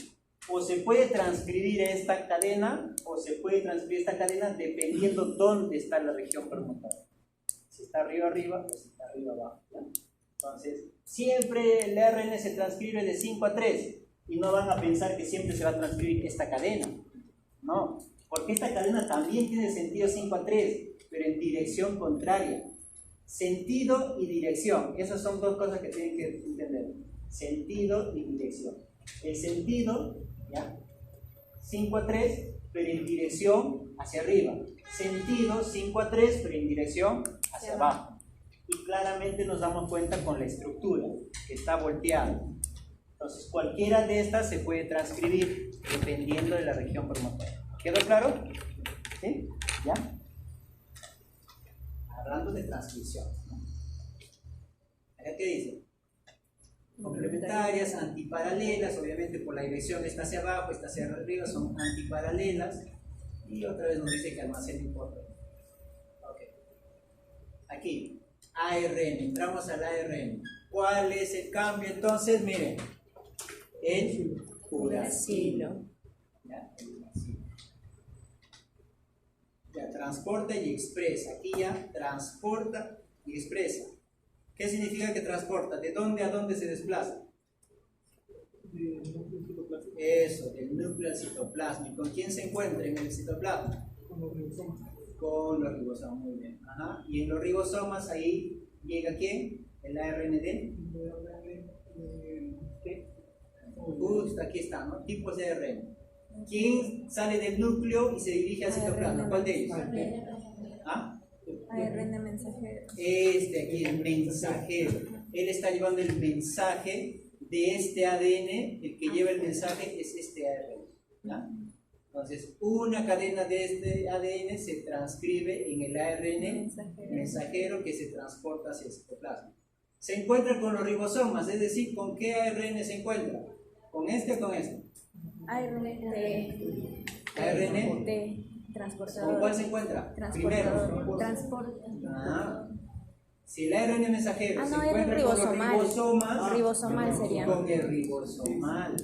o se puede transcribir esta cadena, o se puede transcribir esta cadena dependiendo dónde está la región promotora. Si está arriba, arriba, o si está arriba, abajo. ¿Ya? Entonces, siempre el ARN se transcribe de 5 a 3, y no van a pensar que siempre se va a transcribir esta cadena. No, porque esta cadena también tiene sentido 5 a 3, pero en dirección contraria. Sentido y dirección, esas son dos cosas que tienen que entender. Sentido y dirección. El sentido, ¿ya?, 5 a 3, pero en dirección hacia arriba. Sentido 5 a 3, pero en dirección hacia abajo. Y claramente nos damos cuenta con la estructura, que está volteada. Entonces, cualquiera de estas se puede transcribir dependiendo de la región promotora. ¿Quedó claro? ¿Sí? ¿Ya? Hablando de transcripción, ¿no? Acá, ¿qué dice? Complementarias, antiparalelas, obviamente por la dirección está hacia abajo, está hacia arriba, son antiparalelas. Y otra vez nos dice que almacena importante. Ok. Aquí, ARN, entramos al ARN. ¿Cuál es el cambio entonces? Miren, el uracilo. ¿Ya? El uracilo. Ya, transporta y expresa. Aquí ya transporta y expresa. ¿Qué significa que transporta? ¿De dónde a dónde se desplaza? Eso, del núcleo al citoplasma. ¿Y con quién se encuentra en el citoplasma? Con los ribosomas. Con los ribosomas, muy bien. Ajá. Y en los ribosomas ahí llega ¿quién? El ARN de... ¿Qué? Justo aquí está, ¿no? Tipos de ARN. ¿Quién sale del núcleo y se dirige al citoplasma? ¿Cuál de ellos? ¿Ah? ARN mensajero. Este aquí, el mensajero. Él está llevando el mensaje de este ADN. El que lleva el mensaje es este ARN. ¿Ya? Entonces, una cadena de este ADN se transcribe en el ARN mensajero que se transporta hacia el citoplasma. Se encuentra con los ribosomas, es decir, ¿con qué ARN se encuentra? ¿Con este o con este? ARN ARN. Transportador. ¿Con cuál se encuentra? Primero. Transporte. Si el ARN mensajero se no, encuentra era con los ribosomal. ribosomas, Ribosomal sería. con el ribosomal.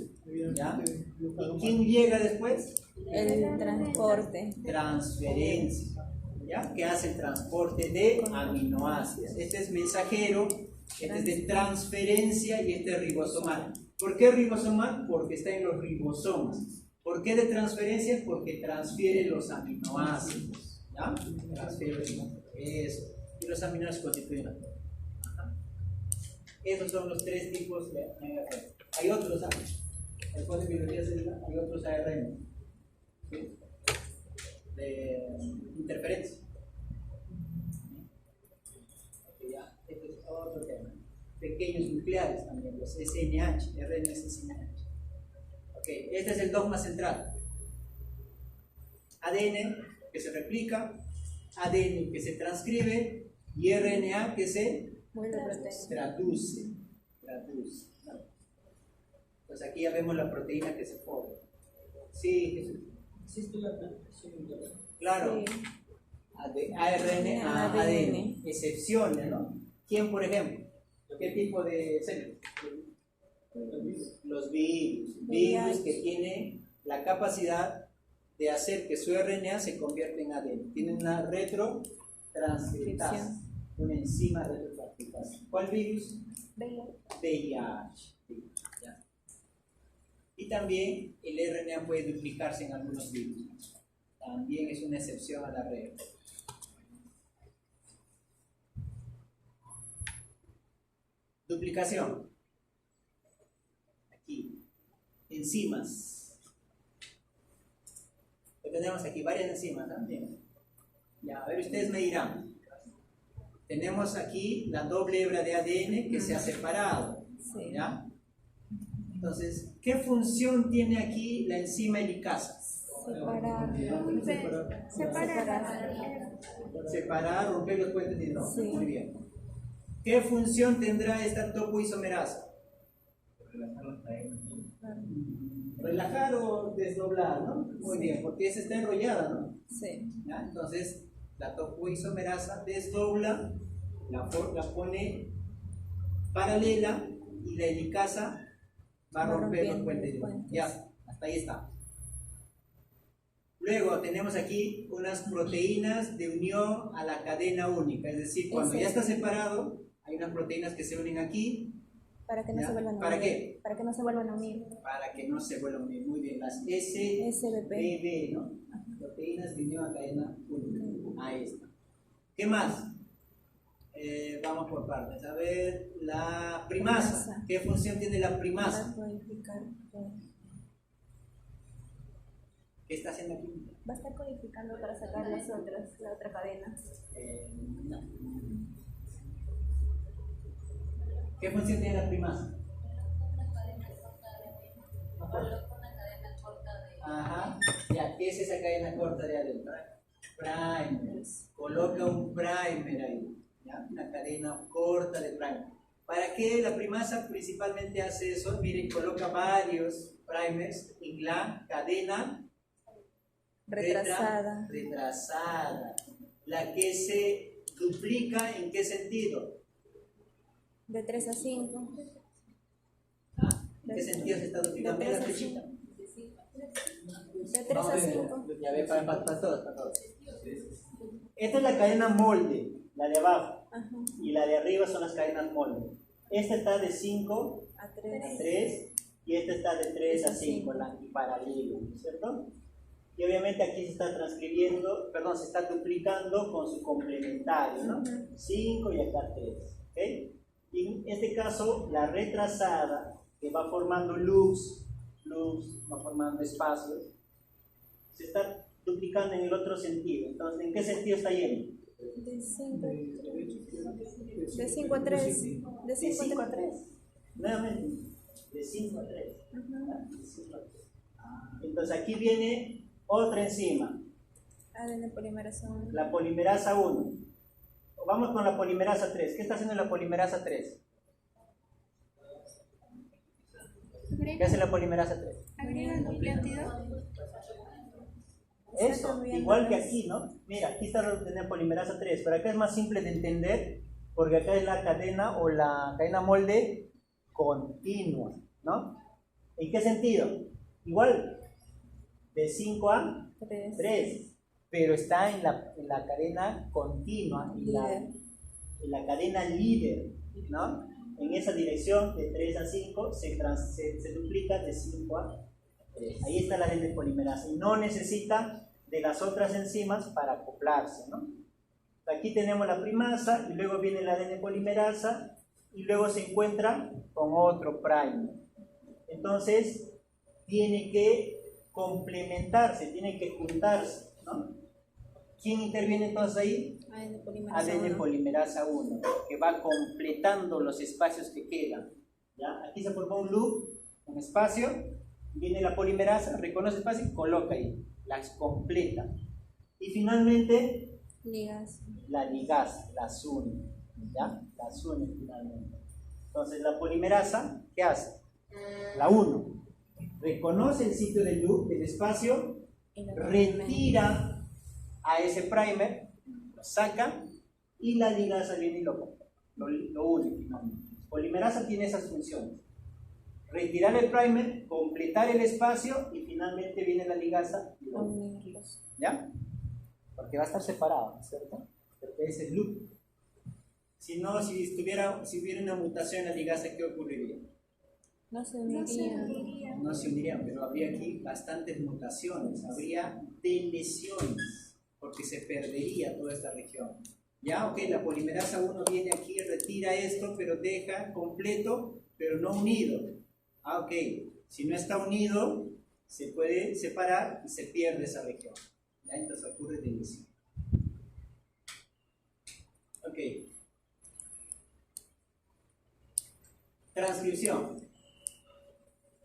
¿Ya? ¿Y quién llega después? El transporte. Transferencia. ¿Ya? Que hace el transporte de aminoácidos. Este es mensajero, este es de transferencia y este es ribosomal. ¿Por qué ribosomal? Porque está en los ribosomas. ¿Por qué de transferencia? Porque transfiere los aminoácidos. ¿Ya? Transfiere los aminoácidos. Eso. Y los aminoácidos constituyen la proteína. Esos son los tres tipos de ARN. Hay otros, después de biología celular, hay otros ARN. ¿Sí? De interferencia. Okay, ya. Este es otro tema. Pequeños nucleares también, los SNH, RNSNH. Ok, este es el dogma central. ADN que se replica, ADN que se transcribe y RNA que se traduce. Entonces aquí ya vemos la proteína que se forma. Sí, Jesús. Existe la transcripción interna. Claro. Sí. ARN a ADN. ADN. Excepciones, ¿no? ¿Quién, por ejemplo? ¿Qué tipo de células? Los virus. Virus que tienen la capacidad de hacer que su RNA se convierta en ADN. Tienen una retrotranscriptasa, una enzima retrotranscriptasa. ¿Cuál virus? VIH. ¿Ya? Y también el RNA puede duplicarse en algunos virus. También es una excepción a la regla. Duplicación. Aquí. Enzimas. Que tenemos aquí varias enzimas también. Ya, a ver, ustedes me dirán. Tenemos aquí la doble hebra de ADN que se ha separado. Sí. ¿Ya? Entonces, ¿qué función tiene aquí la enzima helicasa? Separar, romper los puentes de hidrógeno. Sí. Muy bien. ¿Qué función tendrá esta topoisomerasa? Relajar o desdoblar, ¿no? Muy bien, porque esa está enrollada, ¿no? Sí. ¿Ya? Entonces, la topoisomerasa desdobla, la pone paralela y la helicasa va a romper los puentes de hidrógeno. Ya, hasta ahí está. Luego tenemos aquí unas proteínas de unión a la cadena única, es decir, cuando ya está separado, hay unas proteínas que se unen aquí. Para que no ¿Ya? se vuelvan a unir. ¿Para qué? Para que no se vuelvan a unir. Para que no se vuelvan a unir. Muy bien, las SBB, ¿no? Proteínas de unión a cadena única. Ahí está. ¿Qué más? Vamos por partes. A ver, la primasa. ¿Qué función tiene la primasa? Para codificar. ¿Qué está haciendo aquí? Va a estar codificando para sacar la otra cadena. No. ¿Qué función tiene la primasa? Ajá. Ya, ¿qué es esa cadena corta de ADN? Primer. Coloca un primer ahí. ¿Ya? Una cadena corta de primer. ¿Para qué la primasa principalmente hace eso? Miren, coloca varios primers en la cadena Retrasada. retrasada. La que se duplica, ¿en qué sentido? De 3 a 5. ¿En qué sentido se está duplicando? De Mira la 3 a flechita. 5. De 3 a 5. Ya ve, para todos, para todos. Esta es la cadena molde, la de abajo. Ajá. Y la de arriba son las cadenas molde. Esta está de 5 A a 3. 3 y esta está de 3 a 5, la antiparalelo, ¿cierto? Y obviamente aquí se está transcribiendo, perdón, se está duplicando con su complementario, ¿no? 5 y acá 3, ¿ok? Y en este caso, la retrasada, que va formando loops, va formando espacios, se está duplicando en el otro sentido. Entonces, ¿en qué sentido está yendo? De 5 a 3. De 5 a 3. Nuevamente, de 5 a 3. Entonces, aquí viene otra enzima, ADN polimerasa 1. la polimerasa 1. Vamos con la polimerasa 3. ¿Qué está haciendo la polimerasa 3? ¿Qué hace la polimerasa 3? Agrega el nucleótido. Eso, igual que aquí, ¿no? Mira, aquí está la polimerasa 3, pero acá es más simple de entender porque acá es la cadena o la cadena molde continua, ¿no? ¿En qué sentido? Igual, de 5 a 3, pero está en la cadena continua, en la cadena líder, ¿no? En esa dirección de 3 a 5 se duplica de 5 a 3. Ahí está la ADN polimerasa y no necesita de las otras enzimas para acoplarse, ¿no? Aquí tenemos la primasa y luego viene la ADN polimerasa y luego se encuentra con otro primer. Entonces tiene que complementarse, tiene que juntarse, ¿no? ¿Quién interviene entonces ahí? ADN polimerasa 1, que va completando los espacios que quedan. ¿Ya? Aquí se formó un loop, un espacio, viene la polimerasa, reconoce espacio y coloca ahí, las completa. Y finalmente, la ligasa, las une, ¿ya? Las une finalmente. Entonces la polimerasa, ¿qué hace? La 1. Reconoce el sitio del loop, del espacio, retira a ese primer, lo saca y la ligasa viene y lo pone. Lo une finalmente. Polimerasa tiene esas funciones. Retirar el primer, completar el espacio y finalmente viene la ligasa y lo une. Unirlos. ¿Ya? Porque va a estar separado, ¿cierto? Porque es el loop. Si no, si hubiera una mutación en la ligasa, ¿qué ocurriría? No se unirían. No se unirían, pero habría aquí bastantes mutaciones, habría deleciones, porque se perdería toda esta región. Ya, ok, la polimerasa 1 viene aquí, retira esto, pero deja completo, pero no unido. Ah, ok, si no está unido, se puede separar y se pierde esa región. ¿Ya? Entonces ocurre delesión. Ok. Transcripción.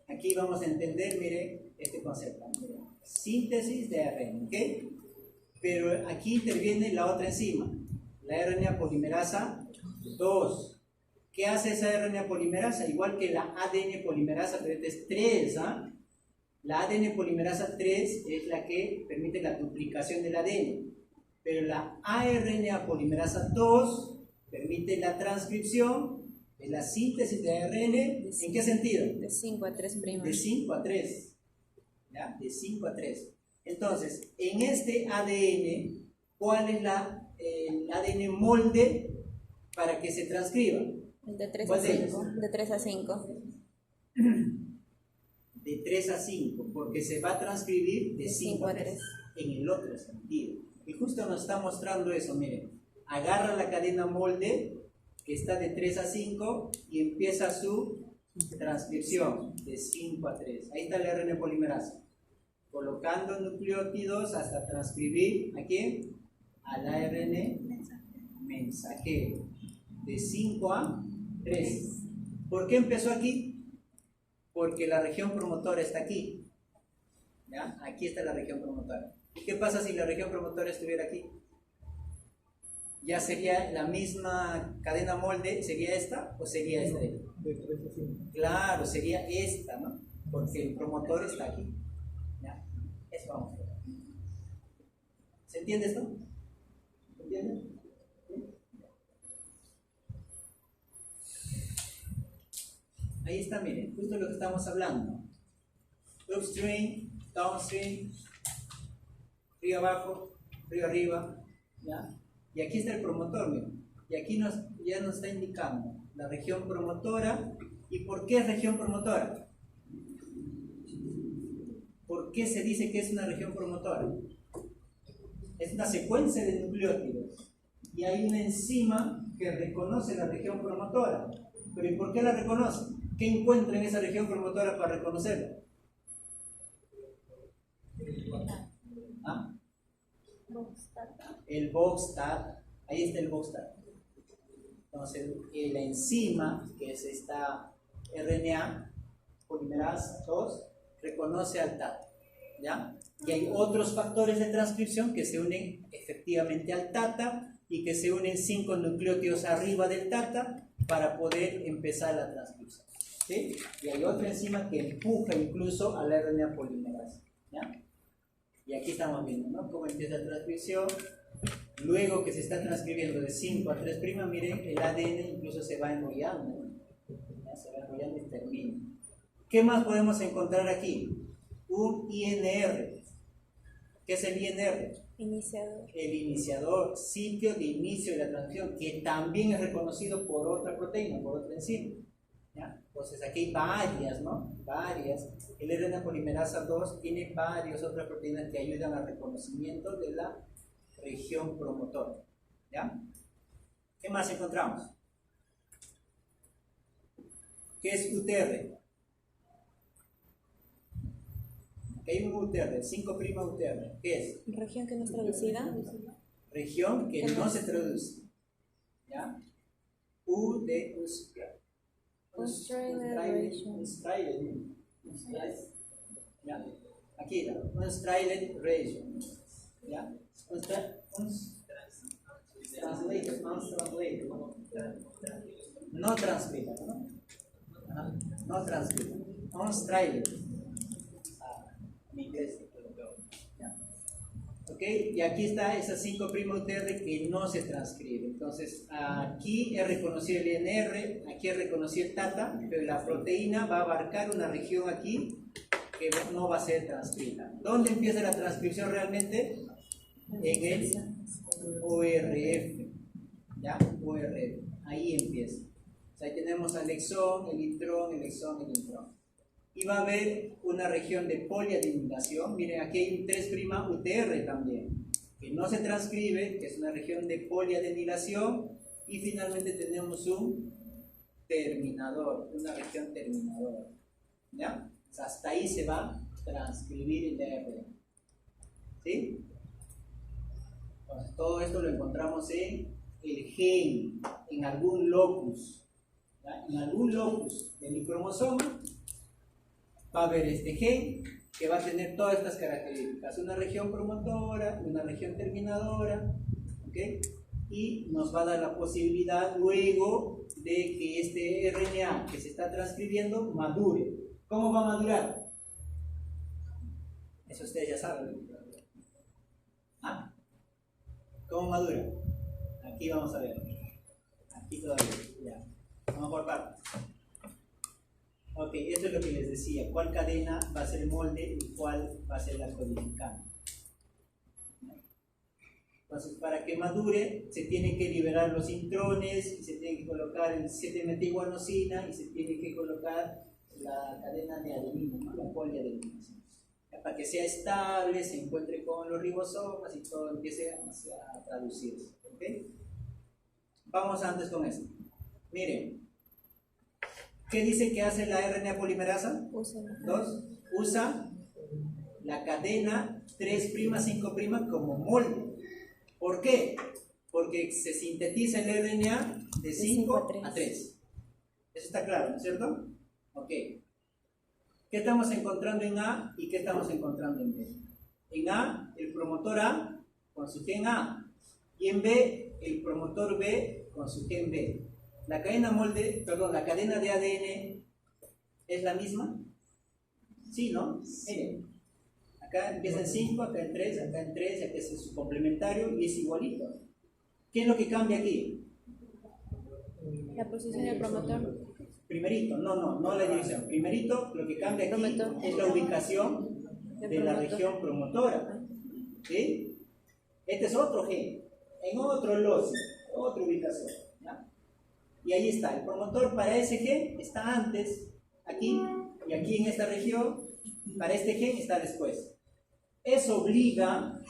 Aquí vamos a entender, mire, este concepto. Síntesis de ARN, ¿ok? Pero aquí interviene la otra enzima, la RNA polimerasa 2. ¿Qué hace esa RNA polimerasa? Igual que la ADN polimerasa, pero esta es 3, ¿ah? La ADN polimerasa 3 es la que permite la duplicación del ADN, pero la ARNA polimerasa 2 permite la transcripción, es la síntesis de ARN. ¿En qué sentido? De 5 a 3 primas. De 5 a 3. ¿Ya? De 5 a 3. Entonces, en este ADN, ¿cuál es el ADN molde para que se transcriba? De 3 a ¿Cuál de 5. De 3 a 5. De 3 a 5, porque se va a transcribir de 5 a 3. En el otro sentido. Y justo nos está mostrando eso, miren. Agarra la cadena molde, que está de 3 a 5, y empieza su transcripción de 5 a 3. Ahí está el RNA polimerasa. Colocando nucleótidos hasta transcribir ¿a quién? Al ARN mensajero. De 5 a 3. ¿Por qué empezó aquí? Porque la región promotora está aquí. ¿Ya? Aquí está la región promotora. ¿Y qué pasa si la región promotora estuviera aquí? ¿Ya sería la misma cadena molde? ¿Sería esta o sería esta? De 3 a 5. Claro, sería esta, ¿no? Porque el promotor está aquí. ¿Ya? Eso vamos a ver. ¿Se entiende esto? ¿Se entiende? Ahí está, miren, justo lo que estamos hablando. Upstream, downstream, río abajo, río arriba, ¿ya? Y aquí está el promotor, miren. Y aquí ya nos está indicando la región promotora. ¿Y por qué es región promotora? ¿Por qué se dice que es una región promotora? Es una secuencia de nucleótidos. Y hay una enzima que reconoce la región promotora. ¿Pero y por qué la reconoce? ¿Qué encuentra en esa región promotora para reconocerla? ¿Ah? El VOXTAT. Ahí está el VOXTAT. Entonces, la enzima, que es esta RNA polimerasa 2, reconoce al TAT. ¿Ya? Y hay otros factores de transcripción que se unen efectivamente al TATA y que se unen 5 nucleótidos arriba del TATA para poder empezar la transcripción. ¿Sí? Y hay otra enzima que empuja incluso a la RNA polimerasa. ¿Ya? Y aquí estamos viendo, ¿no?, cómo empieza la transcripción. Luego que se está transcribiendo de 5 a 3', miren, el ADN incluso se va enrollando, ¿no? Ya se va enrollando y termina. ¿Qué más podemos encontrar aquí? Un INR. ¿Qué es el INR? Iniciador. El iniciador, sitio de inicio de la transcripción, que también es reconocido por otra proteína, por otra enzima. ¿Ya? Entonces aquí hay varias, ¿no? Varias. El RNA polimerasa 2 tiene varias otras proteínas que ayudan al reconocimiento de la región promotora. ¿Ya? ¿Qué más encontramos? ¿Qué es UTR? Hay un UTR, 5' UTR. ¿Qué es? Región que no es traducida. Región que no se traduce. ¿Ya? U de Unstrailen. ¿Ya? Aquí, Unstrailen region. ¿Ya? Translated. No transmitted, ¿no? no transcribe. Unstrived. En inglés. Ya. Ok, y aquí está esa 5' UTR que no se transcribe. Entonces, aquí he reconocido el INR, aquí he reconocido el TATA, pero la proteína va a abarcar una región aquí que no va a ser transcrita. ¿Dónde empieza la transcripción realmente? En el ORF. ¿Ya? ORF. Ahí empieza. O sea, ahí tenemos al exón, el intrón, el exón, el intrón. Y va a haber una región de poliadenylación. Miren, aquí hay un 3' UTR también, que no se transcribe, que es una región de poliadenylación. Y finalmente tenemos un terminador, una región terminadora. ¿Ya? O sea, hasta ahí se va a transcribir el ARN. ¿Sí? Entonces, todo esto lo encontramos en el gen, en algún locus. ¿Ya? En algún locus de mi cromosoma va a haber este gen que va a tener todas estas características, una región promotora, una región terminadora, ¿okay? Y nos va a dar la posibilidad luego de que este RNA que se está transcribiendo madure. ¿Cómo va a madurar? Eso ustedes ya saben. ¿Ah? ¿Cómo madura? Aquí vamos a ver. Aquí todavía. Ya. Vamos por partes. Ok, esto es lo que les decía. ¿Cuál cadena va a ser el molde y cuál va a ser la codificante? Entonces, para que madure, se tienen que liberar los intrones y se tiene que colocar el 7-metilguanosina y se tiene que colocar la cadena de adenina, ¿no? La poliadenina. Para que sea estable, se encuentre con los ribosomas y todo empiece a traducirse. ¿Okay? Vamos antes con esto. Miren, ¿qué dice que hace la RNA polimerasa? Usa la cadena 3', 5' como molde. ¿Por qué? Porque se sintetiza el RNA de 5 a 3. Eso está claro, ¿no es cierto? Ok. ¿Qué estamos encontrando en A y qué estamos encontrando en B? En A, el promotor A con su gen A. Y en B, el promotor B con su gen B. La cadena la cadena de ADN es la misma. Sí, ¿no? Miren, acá empieza en 5, acá en 3, acá en 3, acá es su complementario y es igualito. ¿Qué es lo que cambia aquí? La posición del promotor. Primerito, no la dirección. Primerito, lo que cambia aquí es la ubicación de la región promotora. ¿Sí? Este es otro gen, en otro loci, otra ubicación. ¿Ya? Y ahí está, el promotor para ese gen está antes, aquí, y aquí en esta región, para este gen está después. Eso obliga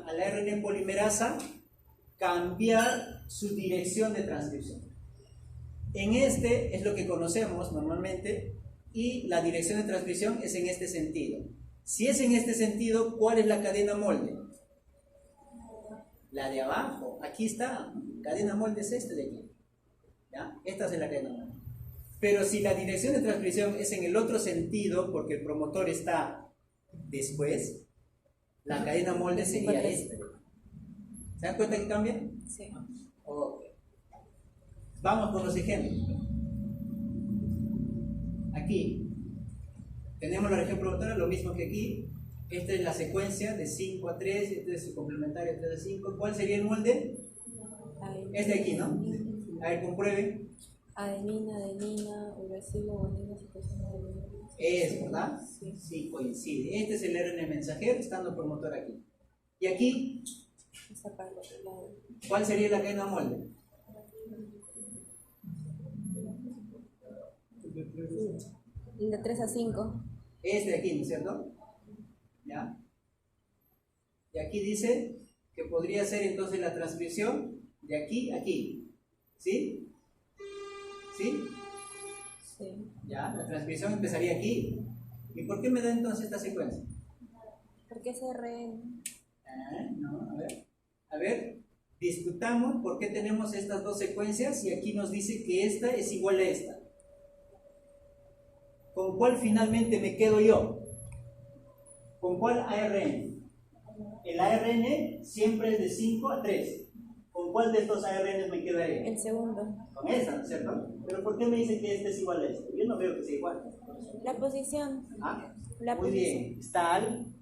a la RNA polimerasa cambiar su dirección de transcripción. En este es lo que conocemos normalmente y la dirección de transcripción es en este sentido. Si es en este sentido, ¿cuál es la cadena molde? La de abajo, aquí está, cadena molde es este de aquí. ¿Ya? Esta es la cadena molde. Pero si la dirección de transcripción es en el otro sentido, porque el promotor está después, la cadena molde sería esta. ¿Se dan cuenta que cambia? Sí. Ok. Vamos con los ejemplos. Aquí tenemos la región promotora, lo mismo que aquí. Esta es la secuencia de 5 a 3, este es su complementario 3 a 5. ¿Cuál sería el molde? Este de aquí, ¿no? A ver, comprueben. Adenina, uracilo, guanina, citosina, adenina. Es, ¿verdad? Sí. Sí, coincide. Este es el RNA mensajero, estando el promotor aquí. Y aquí, Esa para el otro lado. ¿cuál sería la cadena molde? De 3 a 5. Este de aquí, ¿no es cierto? ¿Ya? Y aquí dice que podría ser entonces la transcripción de aquí a aquí. ¿Sí? ¿Sí? Sí. Ya, la transcripción empezaría aquí. ¿Y por qué me da entonces esta secuencia? ¿Por qué ese RN? No, a ver, discutamos por qué tenemos estas dos secuencias y aquí nos dice que esta es igual a esta. ¿Con cuál finalmente me quedo yo? ¿Con cuál ARN? El ARN siempre es de 5 a 3. ¿Con cuál de estos ARN me quedaría? El segundo. Con esa, ¿no es cierto? Pero ¿por qué me dice que este es igual a este? Yo no veo que sea igual. La posición. ¿Ah? La Muy posición. bien, está al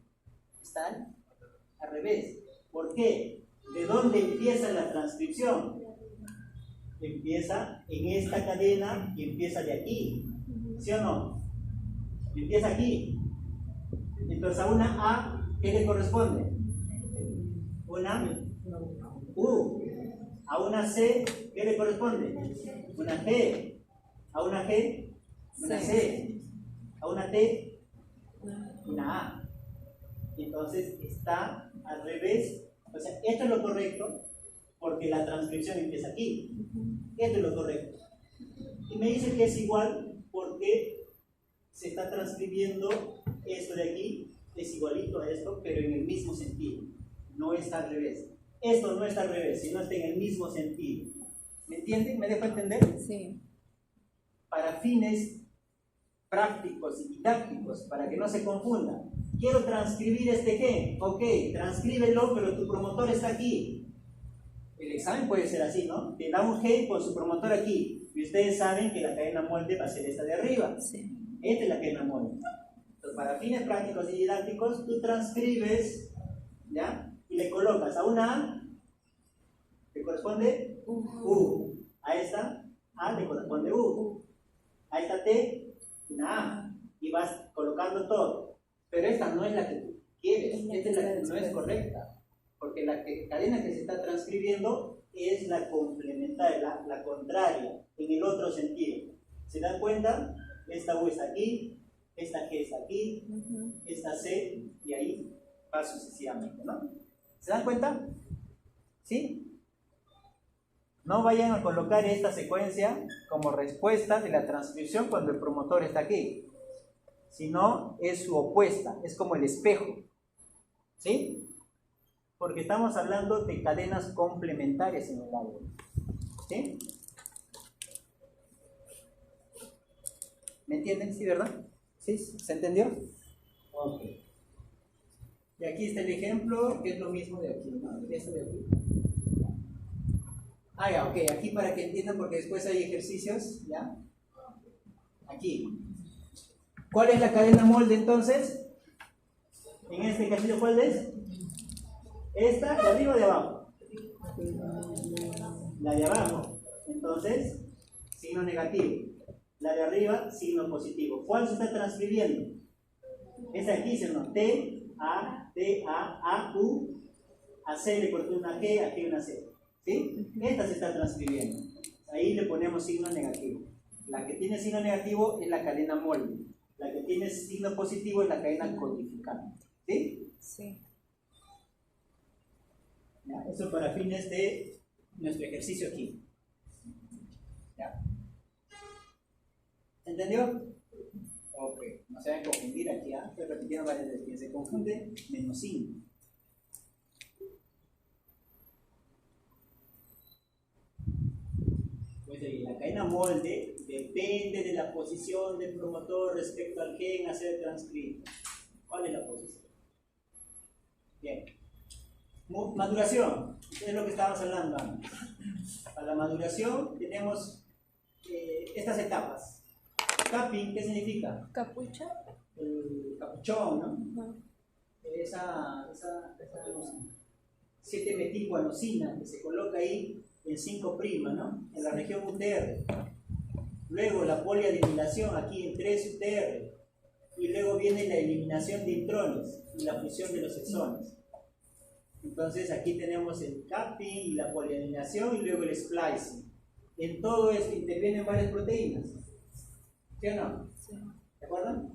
revés. ¿Por qué? ¿De dónde empieza la transcripción? Empieza en esta cadena y empieza de aquí. ¿Sí o no? Empieza aquí. Entonces a una A, ¿qué le corresponde? Una U. A una C, ¿qué le corresponde? Una G. A una G, una C. A una T, una A. Entonces está al revés. O sea, esto es lo correcto porque la transcripción empieza aquí. Esto es lo correcto. Y me dice que es igual porque se está transcribiendo esto de aquí, es igualito a esto, pero en el mismo sentido. No está al revés. Esto no está al revés, sino está en el mismo sentido. ¿Me entienden? ¿Me dejo entender? Sí. Para fines prácticos y didácticos, para que no se confundan. Quiero transcribir este gen. Ok, transcríbelo, pero tu promotor está aquí. El examen puede ser así, ¿no? Te da un gen con su promotor aquí. Y ustedes saben que la cadena molde va a ser esta de arriba. Sí. Esta es la cadena molde. Entonces, para fines prácticos y didácticos, tú transcribes, ¿ya? Y le colocas a una A, ¿le corresponde? U. A esta A le corresponde U. A esta T, una A. Y vas colocando todo. Pero esta no es la que tú quieres. Esta es la que no es correcta. Porque la cadena que se está transcribiendo es la complementaria, la contraria, en el otro sentido. ¿Se dan cuenta? Esta U está aquí, esta G está aquí, esta C, y ahí va sucesivamente, ¿no? ¿Se dan cuenta? ¿Sí? No vayan a colocar esta secuencia como respuesta de la transcripción cuando el promotor está aquí, sino es su opuesta, es como el espejo, ¿sí? Porque estamos hablando de cadenas complementarias en el árbol, ¿sí? ¿Me entienden? ¿Sí, verdad? ¿Sí? ¿Se entendió? Ok. Y aquí está el ejemplo, que es lo mismo de aquí, ¿no? Esto de aquí. Ah, ya, ok. Aquí para que entiendan, porque después hay ejercicios, ¿ya? Aquí. ¿Cuál es la cadena molde entonces? En este ejercicio, ¿cuál es? ¿Esta, de arriba o de abajo? La de abajo. Entonces, signo negativo. La de arriba, signo positivo. ¿Cuál se está transcribiendo? Esta aquí, ¿no? T, A, U, a C le corté una G, aquí una C. ¿Sí? Esta se está transcribiendo. Ahí le ponemos signo negativo. La que tiene signo negativo es la cadena molde. La que tiene signo positivo es la cadena codificada. ¿Sí? Sí. Ya, eso para fines de nuestro ejercicio aquí. Ya. ¿Entendió? Ok, no se vayan a confundir aquí, ¿ah? Estoy repitiendo varias veces. Quien se confunde, menos signo. Pues la cadena molde depende de la posición del promotor respecto al gen a ser transcrito. ¿Cuál es la posición? Bien. Maduración. Eso es lo que estábamos hablando antes. Para la maduración tenemos estas etapas. Capping, ¿qué significa? Capucha. El capuchón, ¿no? Esa 7-metilguanosina que se coloca ahí en 5', ¿no? En la región UTR. Luego la poliadinilación aquí en 3 UTR. Y luego viene la eliminación de intrones y la fusión de los exones. Entonces aquí tenemos el capping y la poliadinilación y luego el splicing. En todo esto intervienen varias proteínas. ¿Sí o no? Sí. ¿De acuerdo?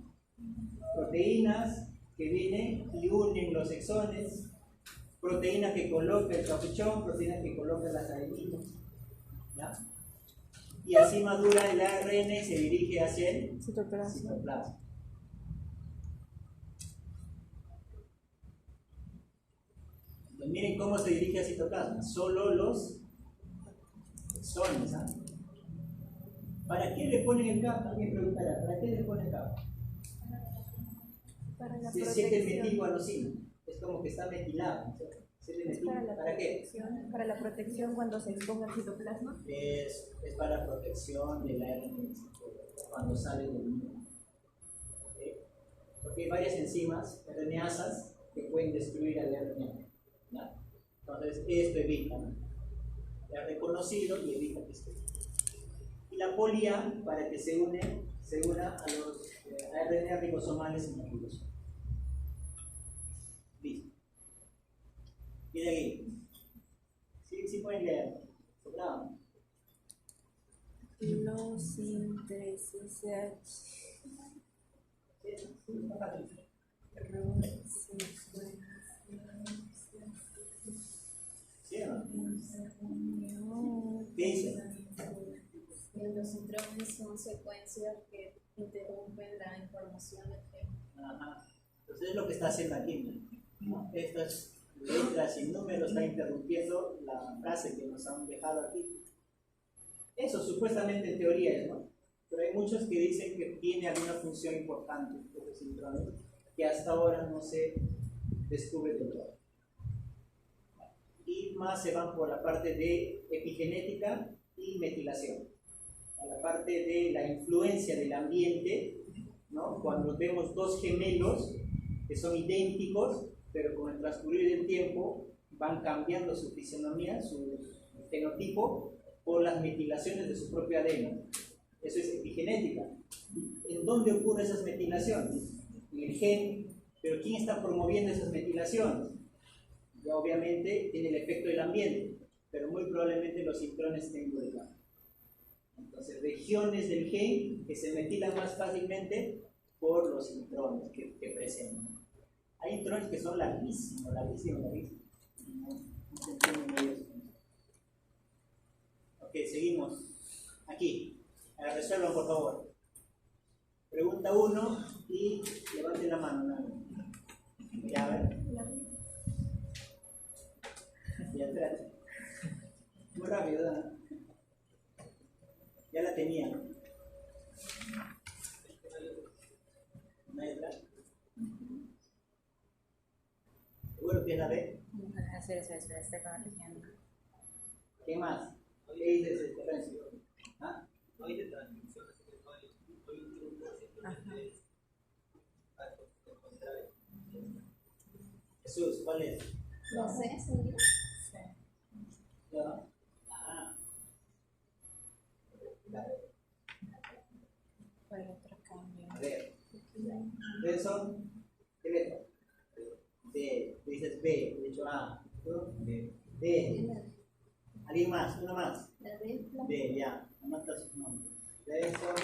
Proteínas que vienen y unen los exones, proteína que coloca el capuchón, proteína que coloca las adeninas, ¿ya? Y así madura el ARN y se dirige hacia el citoplasma. Pues miren cómo se dirige al citoplasma, solo los exones, ¿ah? ¿Para qué le ponen el capa? Alguien preguntará, ¿para qué le ponen el capa? Para la Se protección. siente metilguanosina, es como que está metilado, ¿no? Es para la ¿Para qué? protección, para la protección cuando se exponga el citoplasma. Es para protección del ARN cuando sale del mismo. Porque hay varias enzimas RNasas que pueden destruir al RNA. ¿Ya? Entonces, esto evita, ¿no? Ya reconocido y evita que esté. Y la polia, para que se una a los RNA ribosomales inmaduros. Listo. Y de ahí. Sí pueden leer. Sobrado. Pilosíntesis ¿Sí o no? ¿Qué dice? Los intrones son secuencias que interrumpen la información del gen. Ajá. Entonces es lo que está haciendo aquí, ¿no? Estas letras y números están interrumpiendo la frase que nos han dejado aquí. Eso supuestamente en teoría es, ¿no? Pero hay muchos que dicen que tiene alguna función importante estos intrones que hasta ahora no se descubre del todo. Y más se van por la parte de epigenética y metilación. A la parte de la influencia del ambiente, ¿no? Cuando vemos dos gemelos que son idénticos, pero con el transcurrir del tiempo van cambiando su fisionomía, su fenotipo, por las metilaciones de su propio ADN. Eso es epigenética. ¿En dónde ocurren esas metilaciones? En el gen. ¿Pero quién está promoviendo esas metilaciones? Ya obviamente tiene el efecto del ambiente, pero muy probablemente los intrones estén involucrados. Entonces, regiones del gen que se metilan más fácilmente por los intrones que presentan. Hay intrones que son larguísimos. No se entiende muy bien. Ok, seguimos. Aquí. Resuelvan, por favor. Pregunta 1 y levanten la mano. Ya, a ver. Ya, espérate. Muy rápido, ¿verdad? Ya la tenía. ¿No hay otra? ¿Seguro que es la B? Estoy corrigiendo. ¿Qué más? ¿Qué dices, Renzo? ¿Ah? No hay de transmisión, Jesús, ¿cuál es? No sé, seguro. ¿No? Ah. ¿Cuál otro cambio? A ver. Renzo, ¿qué letra? D. Tú dices B. He dicho A. ¿Tú? D. ¿Alguien más? ¿Uno más? B, ya. Anota sus nombres. Renzo,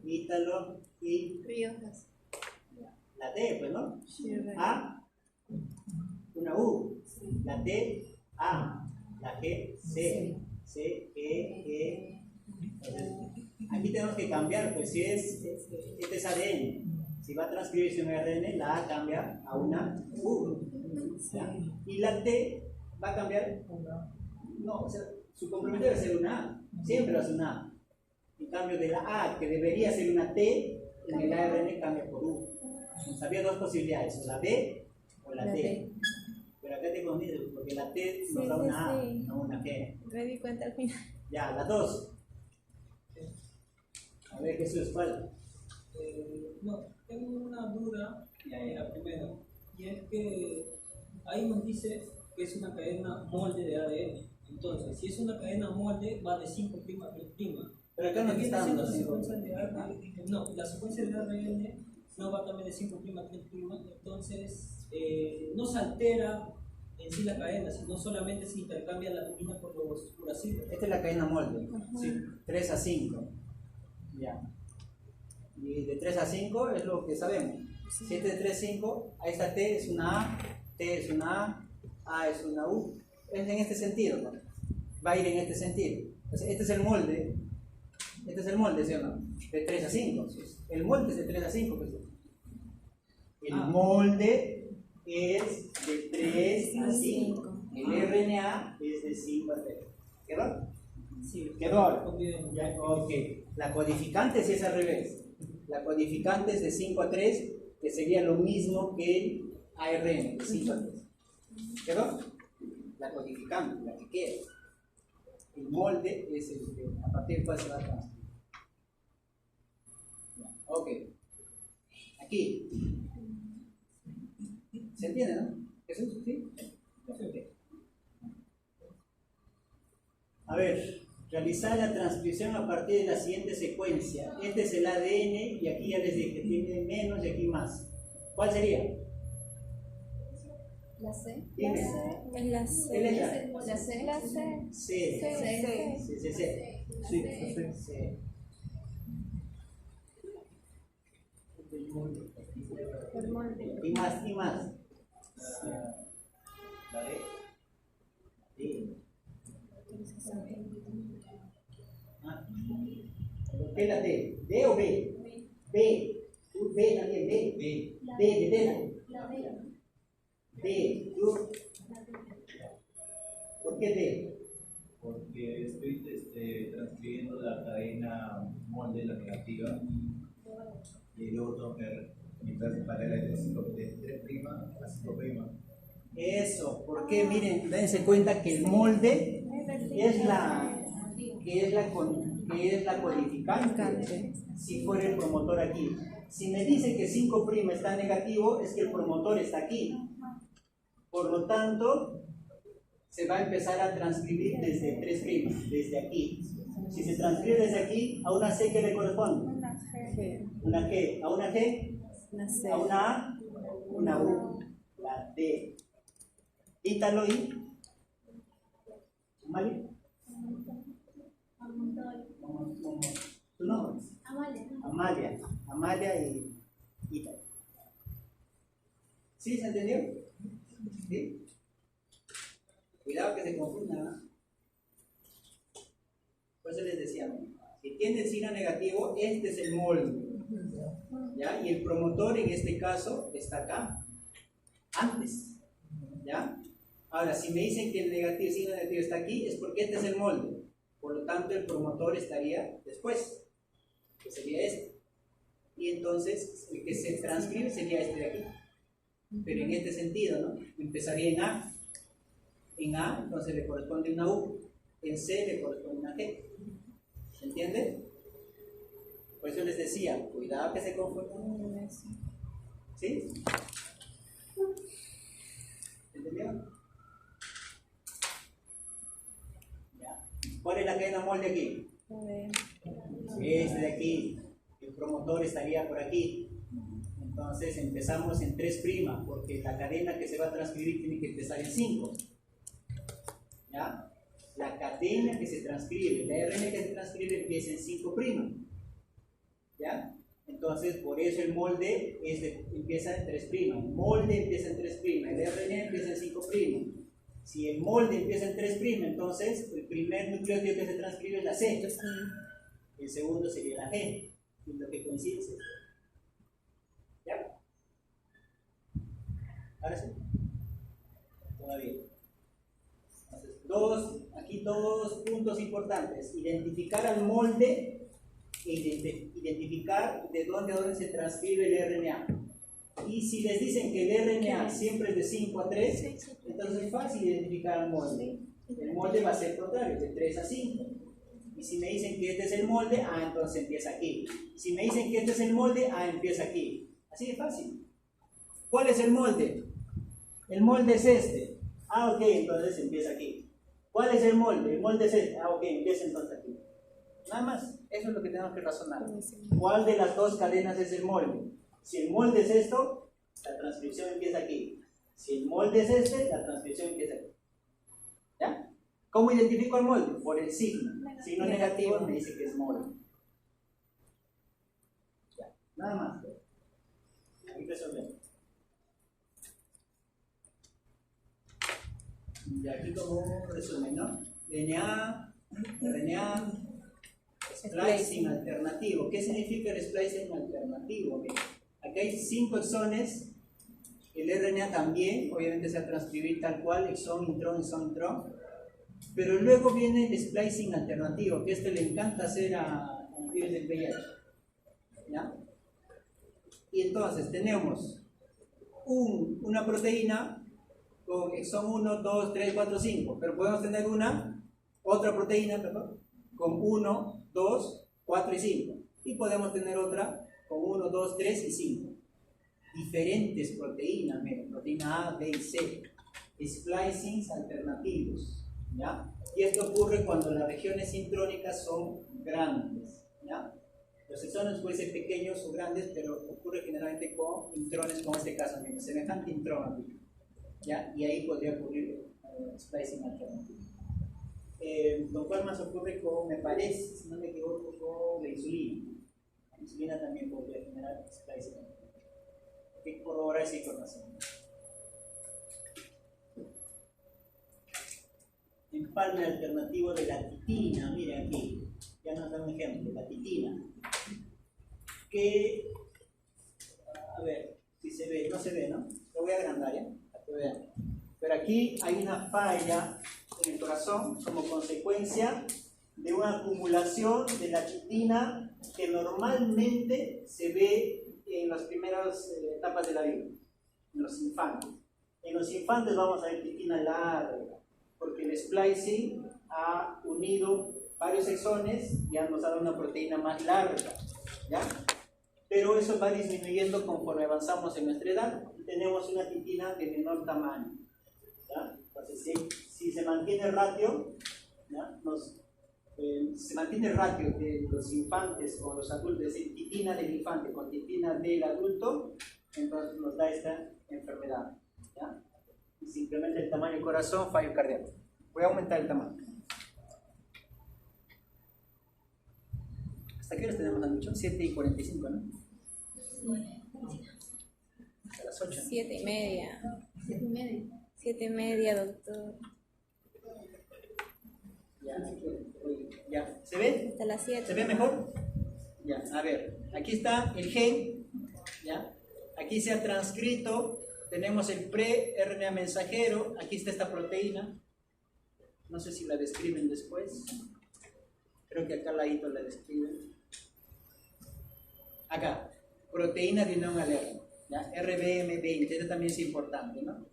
Ítalo y Riojas. la T, pues, ¿no? A, una U. La T, A. La G, C. C, E. Entonces, aquí tenemos que cambiar, pues si este es ADN. Si va a transcribirse un ARN, la A cambia a una U. ¿Ya? Y la T va a cambiar. No, o sea, su complemento debe ser una A. Siempre va a ser una A. En cambio, de la A, que debería ser una T, en el ARN cambia por U. Había dos posibilidades, o la B o la T. Pero acá te confundes, porque la T nos da una A, no una G. Me di cuenta al final. Ya, las dos. A ver, Jesús, ¿cuál? No, tengo una duda, la primera, y es que ahí nos dice que es una cadena molde de ADN. Entonces, si es una cadena molde, va de 5' a 3'. Pero acá no Viene está siendo dando la secuencia de ARN. No, la secuencia de ARN no va también de 5' a 3', entonces no se altera en sí la cadena, sino solamente se intercambia la adenina por los uracilos. Esta es la cadena molde, sí, 3 a 5. Ya. Y de 3 a 5 es lo que sabemos. Si este es de 3 a 5, a esta T es una A, T es una A es una U. Es en este sentido, ¿no? Va a ir en este sentido. Entonces, este es el molde. Este es el molde, ¿sí o no? De 3 a 5. El molde es de 3 a 5. Pues. El molde es de 3 a 5. El RNA es de 5 a 3. ¿Quedó? Sí, ¿Quedó ahora? bien. Ya, ok. La codificante sí es al revés. La codificante es de 5 a 3, que sería lo mismo que el ARN, de 5 a 3. ¿Quedó? La codificante, la que queda. El molde es el que, a partir del cual se va a transcribir. Ok. Aquí. ¿Se entiende, no? ¿Jesús? ¿Sí? A ver, realizar la transcripción a partir de la siguiente secuencia. Este es el ADN y aquí ya les dije que tiene menos y aquí más. ¿Cuál sería? La C. Dime. Es la C. ¿Qué letra? La C. La C. C. C. C. C. Sí, sí. C. Por molde. Y más, y más. La D. D. Ah. ¿Por qué la D? ¿D o B? B. B también, B. B. D de D. D. ¿Tú? ¿Por qué D? Porque estoy transcribiendo la cadena molde, la negativa, y luego tengo que mientras separar de 3' a 5'. Eso, porque miren, dense cuenta que el molde es la codificante, si fuera el promotor aquí. Si me dice que 5' está negativo, es que el promotor está aquí. Por lo tanto, se va a empezar a transcribir desde 3', desde aquí. Si se transcribe desde aquí, a una C que le corresponde. Una G. A una G, a una A, una U. La D. Ítalo y ¿Mali? ¿Tu nombre? Amalia. Amalia y Ítalo. ¿Sí? ¿Se entendió? ¿Sí? Cuidado que se confundan, ¿no? Por eso les decía, si tiene el signo negativo, este es el molde, ¿ya? Y el promotor en este caso está acá, antes, ¿ya? Ahora, si me dicen que el signo negativo está aquí, es porque este es el molde, por lo tanto el promotor estaría después, que sería este, y entonces el que se transcribe sería este de aquí, pero en este sentido, ¿no? Empezaría en A, entonces le corresponde una U, en C le corresponde una G. ¿Se entiende? Por eso les decía, cuidado que se confundan. ¿Sí? ¿Se entendió? Ya. ¿Cuál es la cadena molde aquí? Este de aquí. El promotor estaría por aquí. Entonces empezamos en 3', porque la cadena que se va a transcribir tiene que empezar en 5. ¿Ya? La cadena que se transcribe, la RN que se transcribe empieza en 5'. ¿Ya? Entonces, por eso el molde empieza en 3'. El molde empieza en 3', el RN empieza en 5'. Si el molde empieza en 3', entonces el primer nucleótido que se transcribe es la C. El segundo sería la G. Y lo que coincide es esto. ¿Ya? ¿Ahora sí? Todavía. Entonces, aquí dos puntos importantes. Identificar al molde e identificar de dónde a dónde se transcribe el RNA. Y si les dicen que el RNA siempre es de 5 a 3, entonces es fácil identificar al molde. El molde va a ser contrario, de 3 a 5. Y si me dicen que este es el molde, entonces empieza aquí. Si me dicen que este es el molde, empieza aquí. Así de fácil. ¿Cuál es el molde? El molde es este. Ok, entonces empieza aquí. ¿Cuál es el molde? El molde es este. Ok, empieza entonces aquí. Nada más. Eso es lo que tenemos que razonar. ¿Cuál de las dos cadenas es el molde? Si el molde es esto, la transcripción empieza aquí. Si el molde es este, la transcripción empieza aquí. ¿Ya? ¿Cómo identifico el molde? Por el signo. Signo negativo me dice que es molde. Ya. Nada más. Aquí resolvemos. Y aquí como resumen, ¿no? DNA, RNA, splicing alternativo. ¿Qué significa el splicing alternativo? ¿Okay? Aquí hay 5 exones. El RNA también, obviamente se va a transcribir tal cual, exón, intrón, pero luego viene el splicing alternativo, que le encanta hacer a los virus del VIH. ¿Ya? Y entonces tenemos una proteína con exón 1, 2, 3, 4, 5, pero podemos tener otra proteína, perdón, con 1, 2, 4 y 5. Y podemos tener otra con 1, 2, 3 y 5. Diferentes proteínas, miren, proteína A, B y C. Splicings alternativos, ¿ya? Y esto ocurre cuando las regiones intrónicas son grandes, ¿ya? Los exones pueden ser pequeños o grandes, pero ocurre generalmente con intrones, como en este caso, miren, semejante intrón aquí, ¿ya? Y ahí podría ocurrir splicing alternativo. Lo cual más ocurre con, me parece, si no me equivoco, con la insulina. La insulina también podría generar splicing alternativo. Hay que corroborar esa información. Empalme alternativo de la titina, miren aquí, ya nos da un ejemplo, la titina, que, a ver, si se ve, no se ve, ¿no? Lo voy a agrandar, ¿ya? Para que vean. Pero aquí hay una falla en el corazón como consecuencia de una acumulación de la titina que normalmente se ve en las primeras etapas de la vida, en los infantes. En los infantes vamos a ver titina larga, porque el splicing ha unido varios exones y nos ha dado una proteína más larga, ¿ya? Pero eso va disminuyendo conforme avanzamos en nuestra edad y tenemos una titina de menor tamaño, ¿ya? Entonces, si se mantiene el ratio, ¿ya? Se mantiene el ratio de los infantes con los adultos, es decir, titina del infante con titina del adulto, entonces nos da esta enfermedad, ¿ya? Y se incrementa el tamaño del corazón, fallo cardíaco. Voy a aumentar el tamaño. ¿Hasta qué horas tenemos, han dicho? 7:45, ¿no? Hasta las 8. 7:30. 7:30. 7:30, doctor. Ya. ¿Se ve? Hasta las 7. ¿Se ve mejor? Ya, a ver. Aquí está el gen, ¿ya? Aquí se ha transcrito. Tenemos el pre-RNA mensajero. Aquí está esta proteína. No sé si la describen después. Creo que acá al ladito la describen. Acá, proteína de unión al R, ¿ya? RBM20, esto también es importante, ¿no?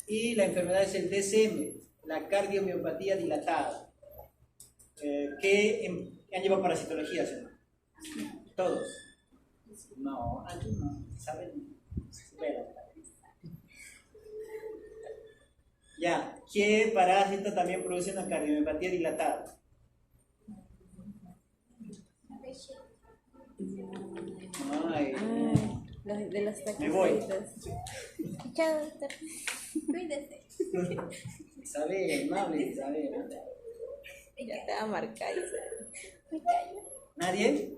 Y la enfermedad es el DCM, la cardiomiopatía dilatada, que han llevado parasitología, ¿sí? Todos. No, aquí no, ¿saben? Espera. Ya, ¿qué parásito también produce una cardiomiopatía dilatada? Ay, De los me voy. Chao, doctor. Cuídese. Isabel, amable Isabel. Ya te va a marcar. ¿Nadie?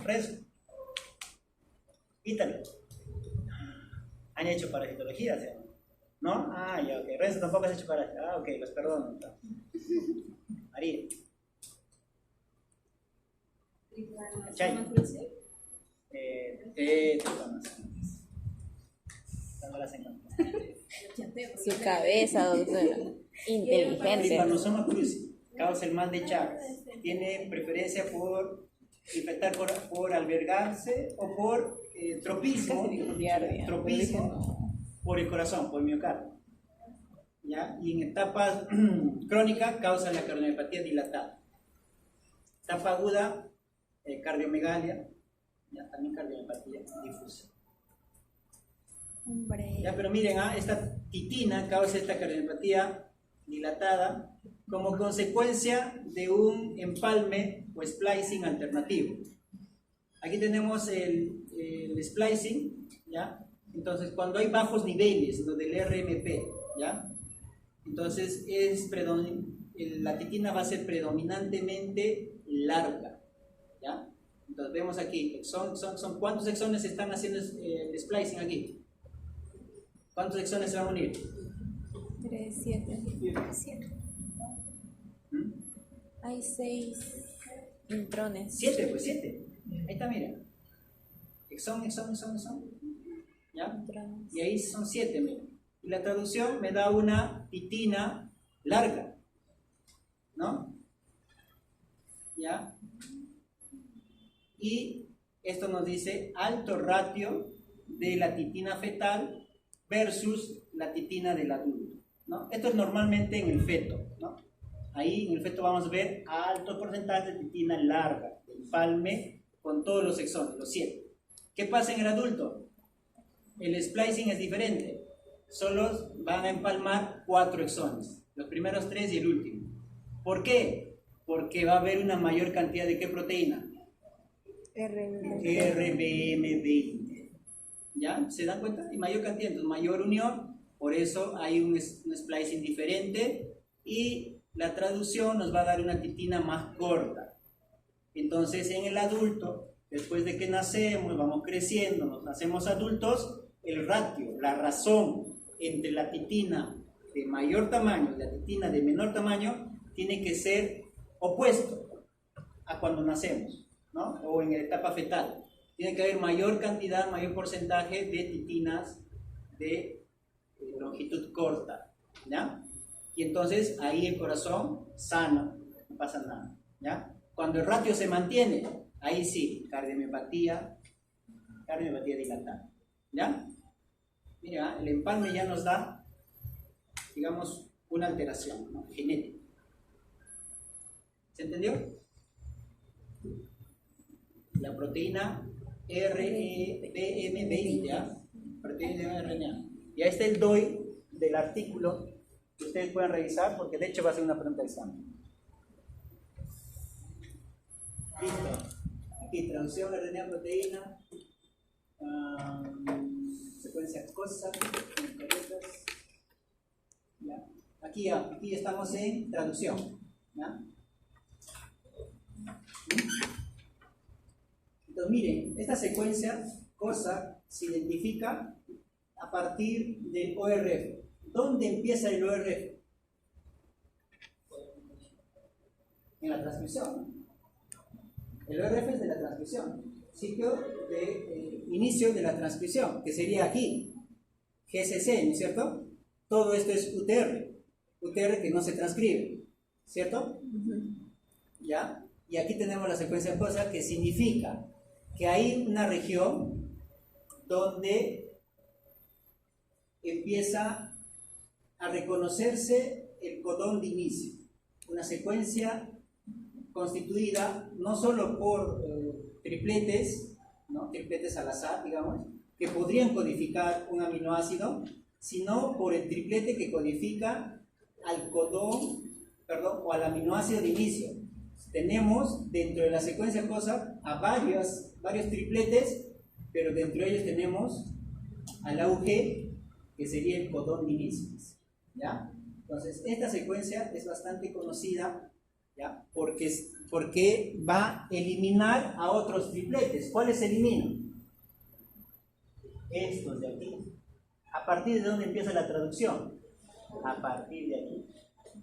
Renzo. Ítalo. ¿Han hecho parasitología? ¿Sí? ¿No? Ah, ya, ok. Renzo tampoco has hecho parasitología. Ah, ok, los perdono. María. Chay. Su cabeza, doctora. Inteligente. Trypanosoma cruzi causa el mal de Chagas. Tiene preferencia por infectar por albergarse o por tropismo por el corazón, por el miocardio. ¿Ya? Y en etapas crónicas causa la cardiomiopatía dilatada. Etapa aguda, cardiomegalia, ya, también cardiomiopatía difusa. Hombre. Ya, pero miren, esta titina causa esta cardiomiopatía dilatada como consecuencia de un empalme o splicing alternativo. Aquí tenemos el splicing, ¿ya? Entonces, cuando hay bajos niveles, lo del RMP, ¿ya? Entonces, la titina va a ser predominantemente larga, ¿ya? Entonces, vemos aquí, ¿cuántos exones están haciendo el splicing aquí? ¿Cuántos exones se van a unir? 3, 7. Hay 6 intrones. 7, pues 7. Ahí está, mira. Exón. ¿Ya? Y ahí son 7, mira. Y la traducción me da una titina larga, ¿no? ¿Ya? Y esto nos dice alto ratio de la titina fetal versus la titina del adulto. ¿no? Esto es normalmente en el feto, ¿no? Ahí en el feto vamos a ver alto porcentaje de titina larga, de empalme con todos los exones, los 7. ¿Qué pasa en el adulto? El splicing es diferente. Solo van a empalmar 4 exones, los primeros 3 y el último. ¿Por qué? Porque va a haber una mayor cantidad de ¿qué proteína? RBM20. ¿Ya? ¿Se dan cuenta? Hay mayor cantidad, entonces mayor unión, por eso hay un splicing diferente y la traducción nos va a dar una titina más corta. Entonces en el adulto, después de que nacemos, vamos creciendo, nos hacemos adultos, el ratio, la razón entre la titina de mayor tamaño y la titina de menor tamaño tiene que ser opuesto a cuando nacemos, ¿no? O en la etapa fetal. Tiene que haber mayor cantidad, mayor porcentaje de titinas de longitud corta, ¿ya? Y entonces ahí el corazón sano, no pasa nada, ¿ya? Cuando el ratio se mantiene, ahí sí, cardiomiopatía dilatada, ¿ya? Mira, el empalme ya nos da, digamos, una alteración, ¿no? Genética. ¿Se entendió? La proteína RBM20, ¿ya? Proteína de RNA. Y ahí está el DOI del artículo que ustedes pueden revisar, porque de hecho va a ser una pregunta de examen. Listo. Aquí, traducción RNA proteína. Secuencia COSA. ¿Ya? Aquí estamos en traducción, ¿ya? Entonces miren, esta secuencia COSA se identifica a partir del ORF. ¿Dónde empieza el ORF? En la transcripción. El ORF es de la transcripción, sitio de inicio de la transcripción, que sería aquí, GCC, ¿no es cierto? Todo esto es UTR que no se transcribe, ¿cierto? ¿Ya? Y aquí tenemos la secuencia COSA, que significa que hay una región donde empieza a reconocerse el codón de inicio, una secuencia constituida no solo por tripletes, ¿no? Tripletes al azar, digamos, que podrían codificar un aminoácido, sino por el triplete que codifica al codón, perdón, o al aminoácido de inicio. Tenemos dentro de la secuencia COSA a varios tripletes, pero dentro de ellos tenemos al AUG, que sería el codón de inicio, ¿ya? Entonces, esta secuencia es bastante conocida, ¿ya? Porque va a eliminar a otros tripletes. ¿Cuáles eliminan? Estos de aquí. ¿A partir de dónde empieza la traducción? A partir de aquí,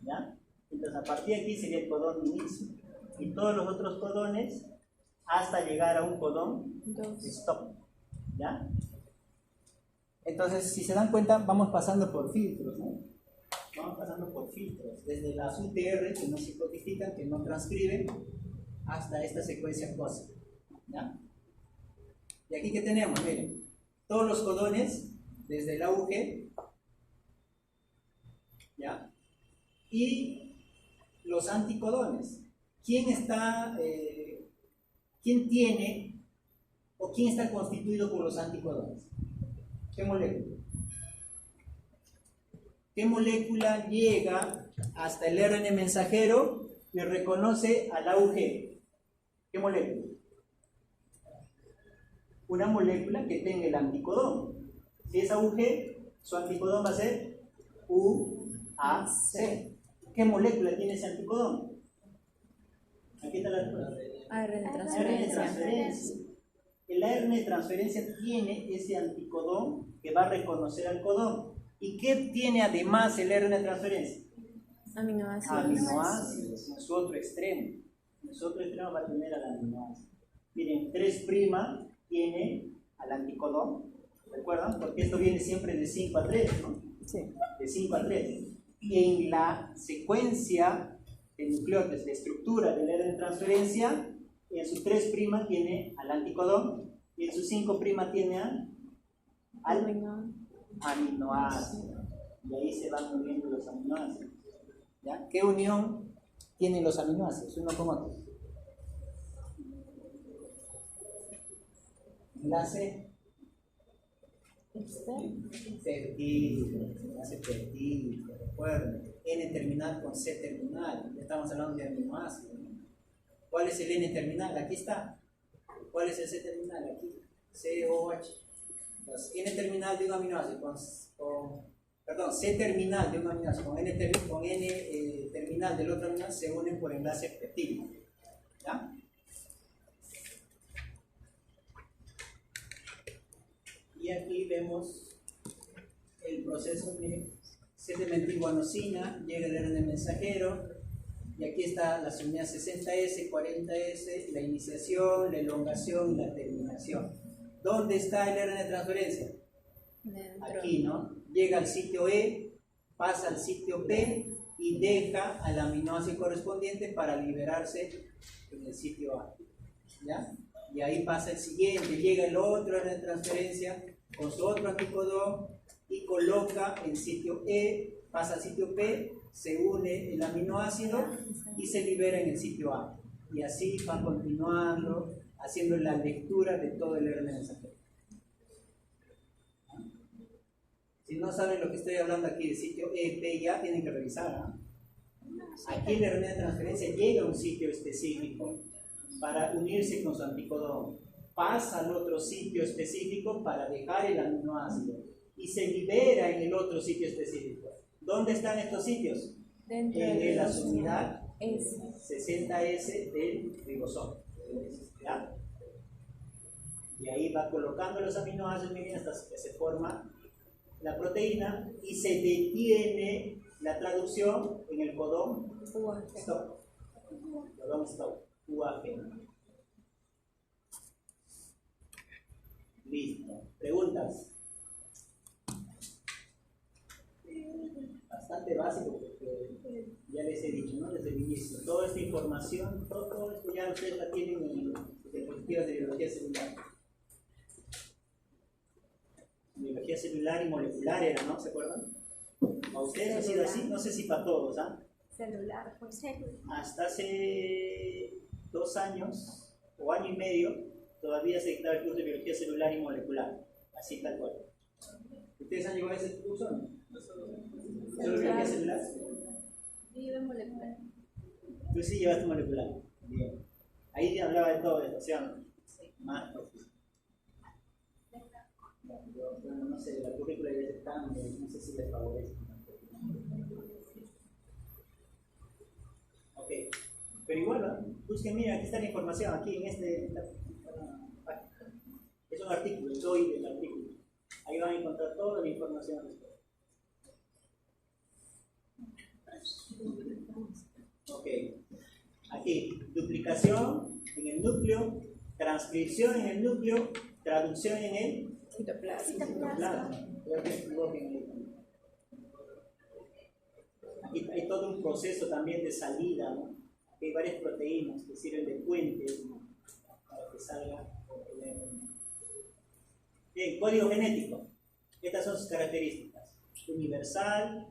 ¿ya? Entonces, a partir de aquí sería el codón de inicio. Y todos los otros codones hasta llegar a un codón stop, ¿ya? Entonces, si se dan cuenta, vamos pasando por filtros, ¿no? Vamos pasando por filtros, desde las UTR que no se codifican, que no transcriben, hasta esta secuencia COSA, ¿ya? Y aquí, ¿qué tenemos? Miren, todos los codones, desde el AUG, ¿ya? Y los anticodones. ¿Quién tiene o quién está constituido por los anticodones? ¿Qué molécula? ¿Qué molécula llega hasta el RNA mensajero y reconoce al AUG? ¿Qué molécula? Una molécula que tenga el anticodón. Si es AUG, su anticodón va a ser UAC. ¿Qué molécula tiene ese anticodón? Aquí está la respuesta. ARN transferencia. El ARN de transferencia tiene ese anticodón que va a reconocer al codón. ¿Y qué tiene además el ARN de transferencia? Aminoácidos. En su otro extremo. En su otro extremo va a tener al aminoácido. Miren, 3' tiene al anticodón. ¿Recuerdan? Porque esto viene siempre de 5 a 3, ¿no? Sí. De 5 a 3. Y en la secuencia de nucleótidos, de estructura del ARN de transferencia, en su 3' tiene al anticodón y en su 5' tiene al aminoácido. y ahí se van uniendo los aminoácidos. ¿Ya? ¿Qué unión tienen los aminoácidos uno con otro? Enlace peptídico, enlace peptídico, recuerden, N terminal con C terminal, ya estamos hablando de aminoácidos, ¿no? ¿Cuál es el N terminal? Aquí está. ¿Cuál es el C terminal? Aquí, COH. Entonces, N terminal de un aminoácido C terminal de un aminoácido con N terminal del otro aminoácido se unen por enlace peptídico. ¿Ya? Y aquí vemos el proceso de 7-metilguanosina, llega el RNA mensajero, y aquí está la unidad 60S, 40S, la iniciación, la elongación y la terminación. ¿Dónde está el RNA de transferencia? Dentro. Aquí, ¿no? Llega al sitio E, pasa al sitio P y deja al aminoácido correspondiente para liberarse en el sitio A. ¿Ya? Y ahí pasa el siguiente, llega el otro RNA de transferencia con su otro anticodón y coloca en sitio E, pasa al sitio P, se une el aminoácido y se libera en el sitio A. Y así va continuando, haciendo la lectura de todo el RNA mensajero. Si no saben lo que estoy hablando aquí de sitio E, P y A, tienen que revisar. Aquí el RNA de transferencia llega a un sitio específico para unirse con su anticodón. Pasa al otro sitio específico para dejar el aminoácido y se libera en el otro sitio específico. ¿Dónde están estos sitios? Dentro En la unidad S. 60S del ribosoma. ¿Ya? Y ahí va colocando los aminoácidos, miren, hasta que se forma la proteína y se detiene la traducción en el codón stop. Codón stop. UAG. Listo. ¿Preguntas? Bastante básico porque ya les he dicho, ¿no? Desde el inicio. Toda esta información, todo esto ya ustedes la tienen en diapositivas de biología celular. Biología celular y molecular era, ¿no? ¿Se acuerdan? ¿A ustedes ha sido así? No sé si para todos, ¿ah? Celular, por célula. Hasta hace 2 años o año y medio todavía se dictaba el curso de biología celular y molecular, así tal cual. ¿Ustedes han llegado a ese curso? ¿Solo biología celular? Yo llevé molecular. Tú sí llevaste molecular. Bien. Ahí hablaba de todo esto, ¿sí o no? Más preciso. Yo no sé, la currícula ya está, no sé si les favorece. Ok, pero igual, busquen, mira, aquí está la información, aquí en esta página. Es un artículo, soy del artículo. Ahí van a encontrar toda la información al respecto. Ok, aquí, duplicación en el núcleo, transcripción en el núcleo, traducción en el citoplasma. Creo que se equivoquen ahí. Aquí hay todo un proceso también de salida, ¿no? Aquí hay varias proteínas que sirven de puente, ¿no? Para que salga. Bien, código genético. Estas son sus características. Universal,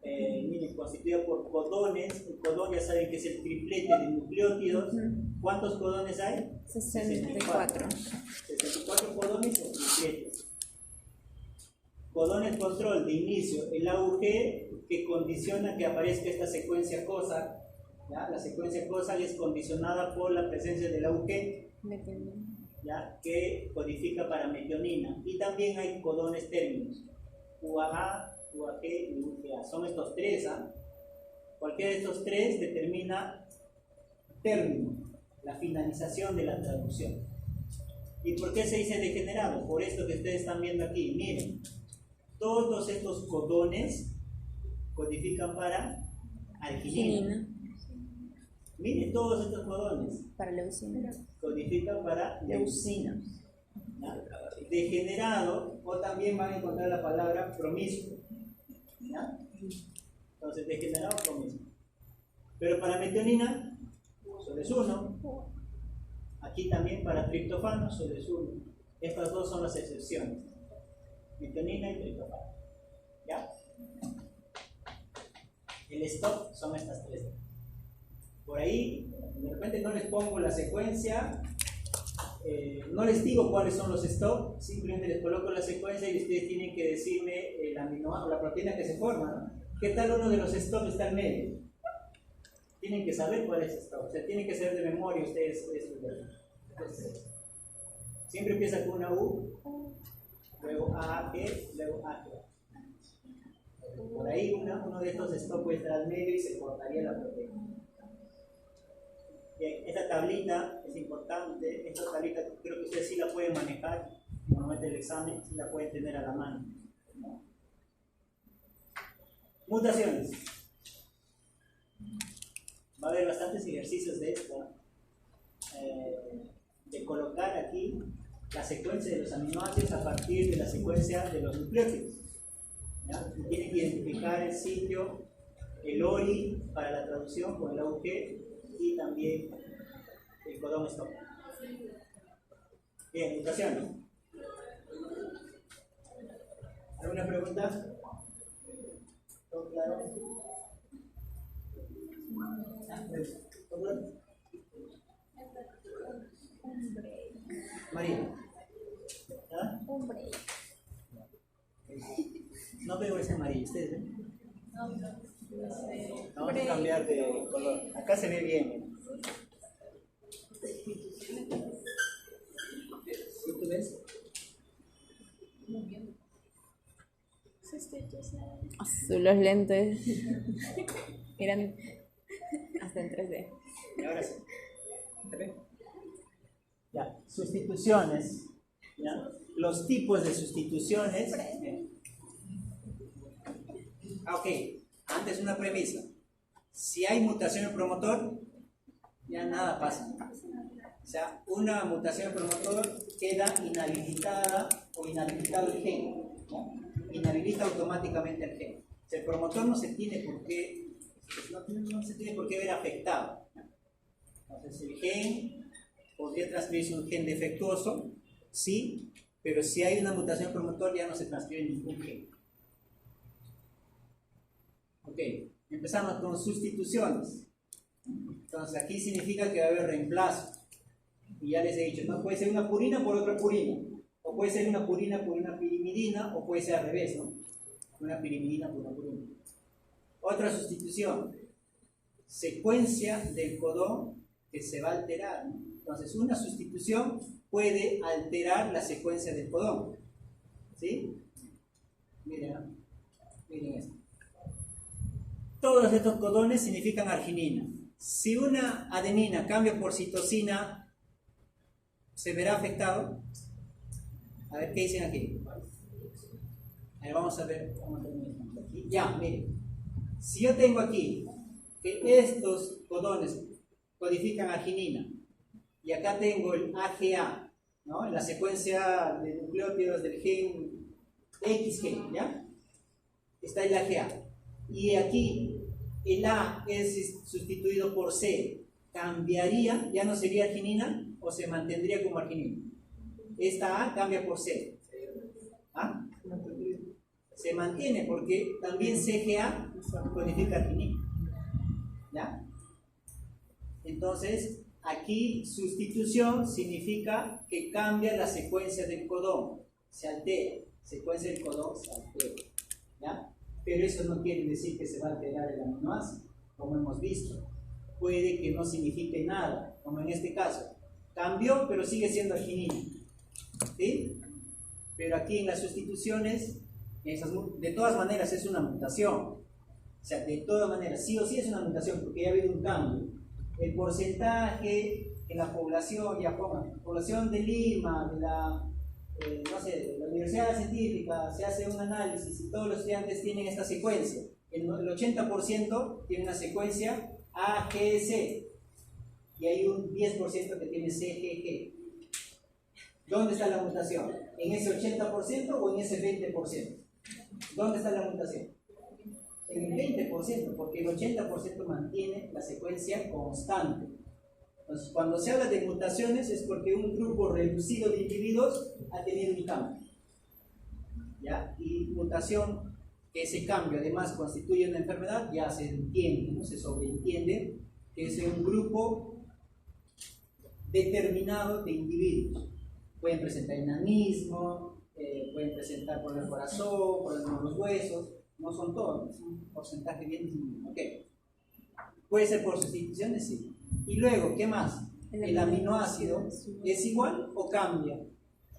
miren, constituido por codones. El codón ya saben que es el triplete de nucleótidos. ¿Cuántos codones hay? 64. 64 codones o tripletes. Codones control de inicio, el AUG que condiciona que aparezca esta secuencia COSAC. ¿Ya? La secuencia COSAC es condicionada por la presencia del AUG, ¿ya? Que codifica para metionina. Y también hay codones términos, UAA, UAG y UGA. Son estos tres. Cualquiera de estos tres determina término, la finalización de la traducción. ¿Y por qué se dice degenerado? Por esto que ustedes están viendo aquí. Miren, todos estos codones codifican para arginina. Miren, todos estos codones para leucina. Codifican para leucina. ¿Ya? Degenerado, o también van a encontrar la palabra promiscuo. ¿Ya? Entonces, degenerado, promiscuo. Pero para metionina, solo es 1. Aquí también para triptofano, solo es 1. Estas dos son las excepciones. Metionina y triptofano. ¿Ya? El stop son estas tres. Por ahí, de repente no les pongo la secuencia, no les digo cuáles son los stop, simplemente les coloco la secuencia y ustedes tienen que decirme el aminoácido, la proteína que se forma, ¿no? ¿Qué tal uno de los stop está en medio? Tienen que saber cuál es stop, o sea, tienen que saber de memoria ustedes. Siempre empieza con una U, luego A, E, luego A. Por ahí uno de estos stop puede estar al medio y se cortaría la proteína. Bien, esta tablita es importante, esta tablita creo que ustedes sí la pueden manejar, normalmente el examen sí la pueden tener a la mano, ¿no? Mutaciones. Va a haber bastantes ejercicios de esto, de colocar aquí la secuencia de los aminoácidos a partir de la secuencia de los nucleótidos. ¿Ya? Tienen que identificar el sitio, el ORI para la traducción con el AUG y también el codón stop. Bien, mutaciones. ¿Alguna pregunta? ¿Todo claro? María. ¿Ah? No veo ese amarillo, ¿ustedes ven? Vamos a cambiar de color. Acá se ve bien. ¿Sí tú ves? Los lentes eran hasta en 3D. Y ahora sí. ¿Se ve? Ya, sustituciones. ¿Ya? Los tipos de sustituciones. Ok, antes una premisa. Si hay mutación en promotor, ya nada pasa. O sea, una mutación en promotor queda inhabilitada o inhabilitado el gen, ¿no? Inhabilita automáticamente el gen. O sea, el promotor no se tiene por qué, no se tiene por qué ver afectado, ¿no? Entonces el gen podría transcribirse un gen defectuoso, sí, pero si hay una mutación en promotor ya no se transcribe ningún gen. Ok, empezamos con sustituciones. Entonces aquí significa que va a haber reemplazo. Y ya les he dicho, no puede ser una purina por otra purina, o puede ser una purina por una pirimidina, o puede ser al revés, ¿no? Una pirimidina por una purina. Otra sustitución, secuencia del codón que se va a alterar, ¿no? Entonces una sustitución puede alterar la secuencia del codón, ¿sí? Miren esto. Todos estos codones significan arginina. Si una adenina cambia por citosina, ¿se verá afectado? A ver qué dicen aquí. A ver, vamos a ver. Aquí. Ya, miren. Si yo tengo aquí que estos codones codifican arginina y acá tengo el AGA, ¿no? En la secuencia de nucleótidos del gen XG, ¿ya? Está el AGA. Y aquí el A es sustituido por C. ¿Cambiaría? ¿Ya no sería arginina o se mantendría como arginina? Esta A cambia por C. ¿Ah? Se mantiene porque también CGA codifica arginina. ¿Ya? Entonces, aquí sustitución significa que cambia la secuencia del codón. Se altera. Secuencia del codón se altera. ¿Ya? Pero eso no quiere decir que se va a alterar el aminoácido, como hemos visto. Puede que no signifique nada, como en este caso. Cambió, pero sigue siendo arginina. ¿Sí? Pero aquí en las sustituciones, de todas maneras es una mutación. O sea, de todas maneras, sí o sí es una mutación, porque ya ha habido un cambio. El porcentaje en la población, ya pongan, población de Lima, de la... no sé, de la Universidad Científica, se hace un análisis y todos los estudiantes tienen esta secuencia. El 80% tiene una secuencia AGC y hay un 10% que tiene CGG. ¿Dónde está la mutación? ¿En ese 80% o en ese 20%? ¿Dónde está la mutación? En el 20%, porque el 80% mantiene la secuencia constante. Entonces, cuando se habla de mutaciones es porque un grupo reducido de individuos ha tenido un cambio. ¿Ya? Y mutación que ese cambio además constituye una enfermedad, ya se entiende, ¿no? Se sobreentiende que es un grupo determinado de individuos. Pueden presentar enanismo, pueden presentar problemas del corazón, problemas en los huesos, no son todos, es un porcentaje bien disminuido. Okay. Puede ser por sustituciones, sí. Y luego, ¿qué más? ¿El aminoácido es igual o cambia?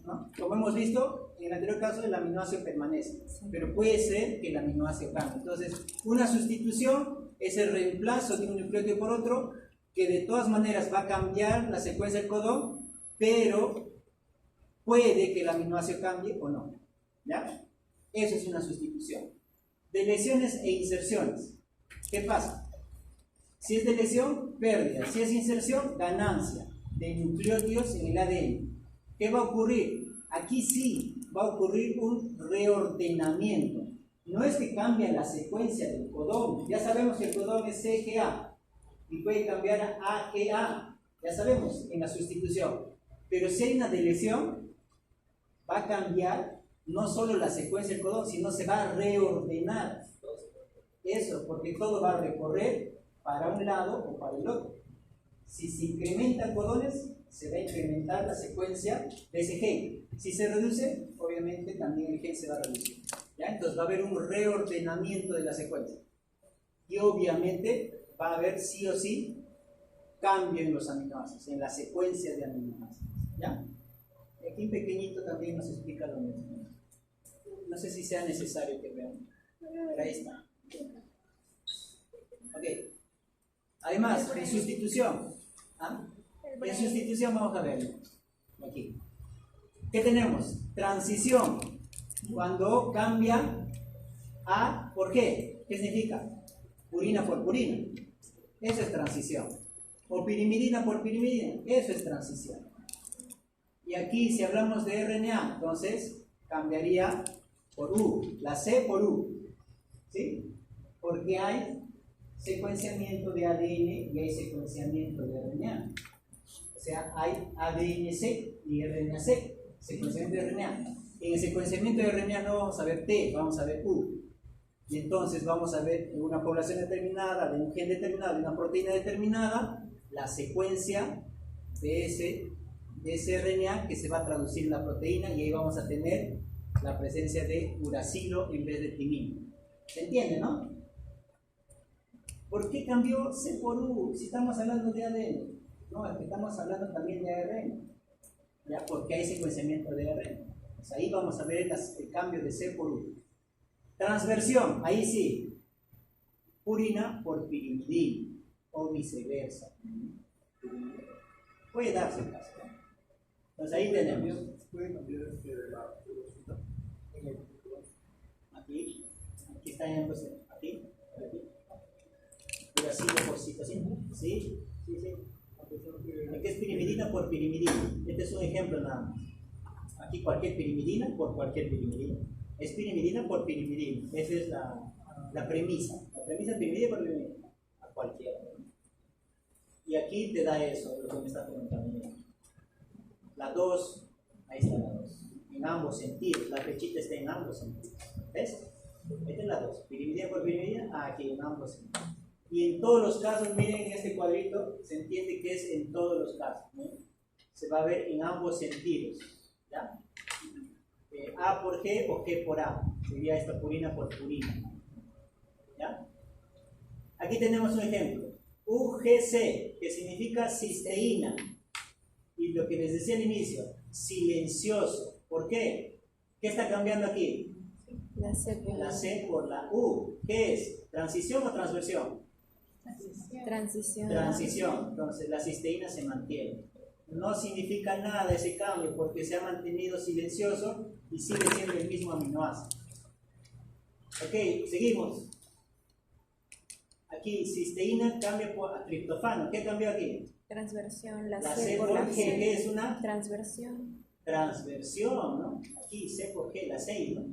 ¿No? Como hemos visto, en el anterior caso el aminoácido permanece, pero puede ser que el aminoácido cambie. Entonces, una sustitución es el reemplazo de un nucleótido por otro, que de todas maneras va a cambiar la secuencia del codón, pero puede que el aminoácido cambie o no. ¿Ya? Eso es una sustitución. Deleciones e inserciones. ¿Qué pasa? Si es deleción, pérdida. Si es inserción, ganancia de nucleótidos en el ADN. ¿Qué va a ocurrir? Aquí sí va a ocurrir un reordenamiento. No es que cambie la secuencia del codón. Ya sabemos que el codón es CGA y puede cambiar a AGA. Ya sabemos en la sustitución. Pero si hay una deleción, va a cambiar no solo la secuencia del codón, sino se va a reordenar. Eso, porque todo va a recorrer para un lado o para el otro. Si se incrementan codones, se va a incrementar la secuencia de ese gen. Si se reduce, obviamente también el gen se va a reducir. ¿Ya? Entonces va a haber un reordenamiento de la secuencia. Y obviamente va a haber sí o sí cambio en los aminoácidos, en la secuencia de aminoácidos. ¿Ya? Aquí en pequeñito también nos explica lo mismo. No sé si sea necesario que vean. Pero ahí está. Ok. Además, en sustitución. ¿Ah? En sustitución vamos a verlo. Aquí. ¿Qué tenemos? Transición. Cuando cambia A por G. ¿Qué significa? Purina por purina. Eso es transición. O pirimidina por pirimidina. Eso es transición. Y aquí si hablamos de RNA, entonces cambiaría por U. La C por U. ¿Sí? Porque hay secuenciamiento de ADN y hay secuenciamiento de RNA. O sea, hay ADN-C y RNA-C, secuenciamiento de RNA. En el secuenciamiento de RNA no vamos a ver T, vamos a ver U. Y entonces vamos a ver en una población determinada, de un gen determinado, de una proteína determinada, la secuencia de ese RNA que se va a traducir en la proteína y ahí vamos a tener la presencia de uracilo en vez de timina. ¿Se entiende, no? ¿Por qué cambió C por U si estamos hablando de ADN? No, es que estamos hablando también de ARN. ¿Ya? Porque hay secuenciamiento de ARN. Pues ahí vamos a ver el cambio de C por U. Transversión, ahí sí. Purina por pirimidina o viceversa. Puede darse el caso. Entonces ahí tenemos. Puede cambiar la velocidad. Aquí está en aquí. Uracilo por citosina. ¿Sí? Sí, sí. Aquí es pirimidina por pirimidina. Este es un ejemplo nada más. Aquí cualquier pirimidina por cualquier pirimidina. Es pirimidina por pirimidina. Esa es la premisa. La premisa es pirimidina por pirimidina. A cualquiera. Y aquí te da eso, lo que me está comentando. La 2, ahí está la 2. En ambos sentidos. La flechita está en ambos sentidos. ¿Ves? Esta es la 2. Pirimidina por pirimidina, aquí en ambos sentidos. Y en todos los casos, miren en este cuadrito, se entiende que es en todos los casos, ¿no? Se va a ver en ambos sentidos, ¿ya? A por G o G por A, sería esta purina por purina, ¿ya? Aquí tenemos un ejemplo, UGC, que significa cisteína, y lo que les decía al inicio, silencioso. ¿Por qué? ¿Qué está cambiando aquí? La C por la U. ¿Qué es? ¿Transición o transversión? Transición. Transición. Entonces la cisteína se mantiene. No significa nada ese cambio porque se ha mantenido silencioso y sigue siendo el mismo aminoácido. Ok, seguimos. Aquí cisteína cambia a triptofano. ¿Qué cambió aquí? Transversión. La C por G. ¿Qué es una? Transversión. Transversión, ¿no? Aquí C por G, la 6, ¿no?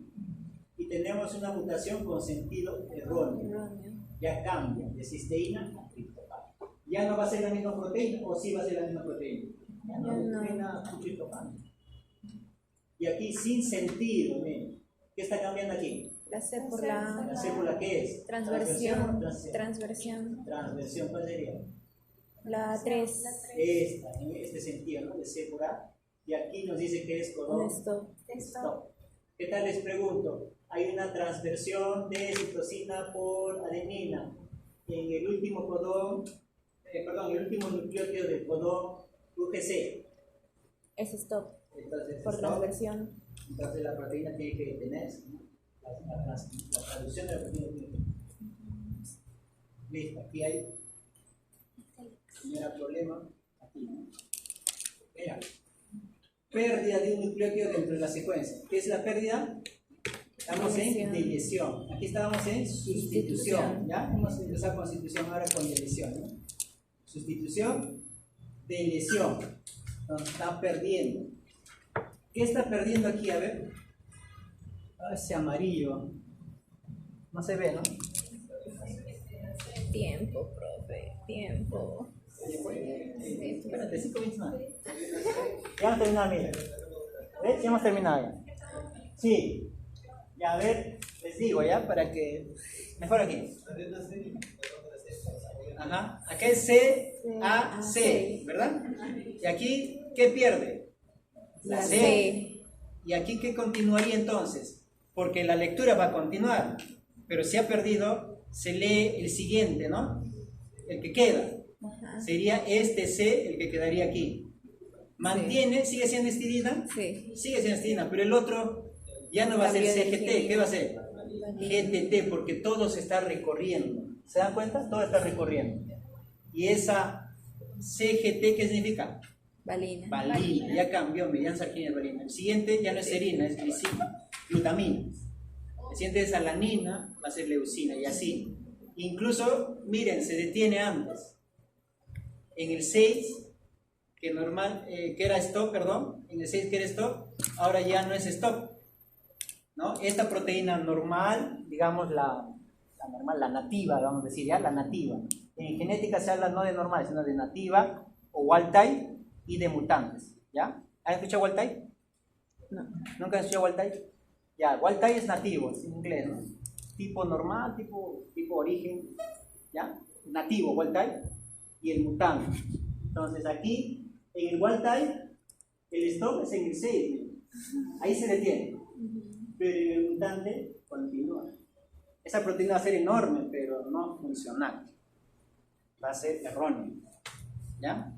Y tenemos una mutación con sentido erróneo. Ya cambia de cisteína a triptofano. Ya no va a ser la misma proteína, o sí va a ser la misma proteína. Ya no, proteína a triptofano. Y aquí sin sentido, miren. ¿Qué está cambiando aquí? La C por la ¿La C por la qué es? transversión. Transversión. Transversión, ¿cuál sería? La 3. Esta, en este sentido, ¿no? De C por A. Y aquí nos dice que es codón. Stop. Stop. ¿Qué tal les pregunto? Hay una transversión de citosina por adenina en el último codón, perdón, el último nucleótido del codón UGC. Es stop. Entonces, Por stop. transversión. Entonces la proteína tiene que detenerse, ¿no? La traducción de la proteína tiene que. Listo, aquí hay. Primer problema, aquí, ¿no? Mira. Pérdida de un nucleótido dentro de la secuencia. ¿Qué es la pérdida? Estamos en deleción. Aquí estábamos en sustitución. ¿Ya? Hemos empezado con sustitución, ahora con deleción, ¿no? Sustitución, deleción. Entonces está perdiendo. ¿Qué está perdiendo aquí? A ver. Ese amarillo. No se ve, ¿no? Tiempo, profe. Tiempo. Espérate, 5 minutos más. Ya hemos terminado, mira. ¿Ves? Ya hemos terminado ya. Sí. Ya, a ver, les digo ya, para que... Mejor aquí. Ajá. Acá es C, A, C, ¿verdad? Y aquí, ¿qué pierde? La C. ¿Y aquí qué continuaría entonces? Porque la lectura va a continuar. Pero si ha perdido, se lee el siguiente, ¿no? El que queda. Ajá. Sería este C el que quedaría aquí. Mantiene, sigue siendo histidina. Sí. Sigue siendo histidina, pero el otro ya no va a ser Cambio de CGT. ingenio. ¿Qué va a ser? GTT, porque todo se está recorriendo. ¿Se dan cuenta? Todo está recorriendo. Y esa CGT, ¿qué significa? Valina. Valina. Ya cambió, ya sarquina valina. El siguiente ya no es serina, es glicina, glutamina. El siguiente es alanina, va a ser leucina y así. Incluso, miren, se detiene antes. En el 6, que era stop, perdón, en el 6 que era stop, ahora ya no es stop, ¿no? Esta proteína normal, digamos la normal, la nativa, vamos a decir, ya, la nativa. En genética se habla no de normal, sino de nativa o wild type y de mutantes, ¿ya? ¿Han escuchado wild type? No. ¿Nunca han escuchado wild type? Ya, wild type es nativo, es en inglés, ¿no? Tipo normal, tipo origen, ¿ya? Nativo, wild type, y el mutante. Entonces aquí, en el wild type, el stop es en el 6, ahí se detiene, pero en el mutante continúa. Esa proteína va a ser enorme, pero no funcional, va a ser erróneo, ¿ya?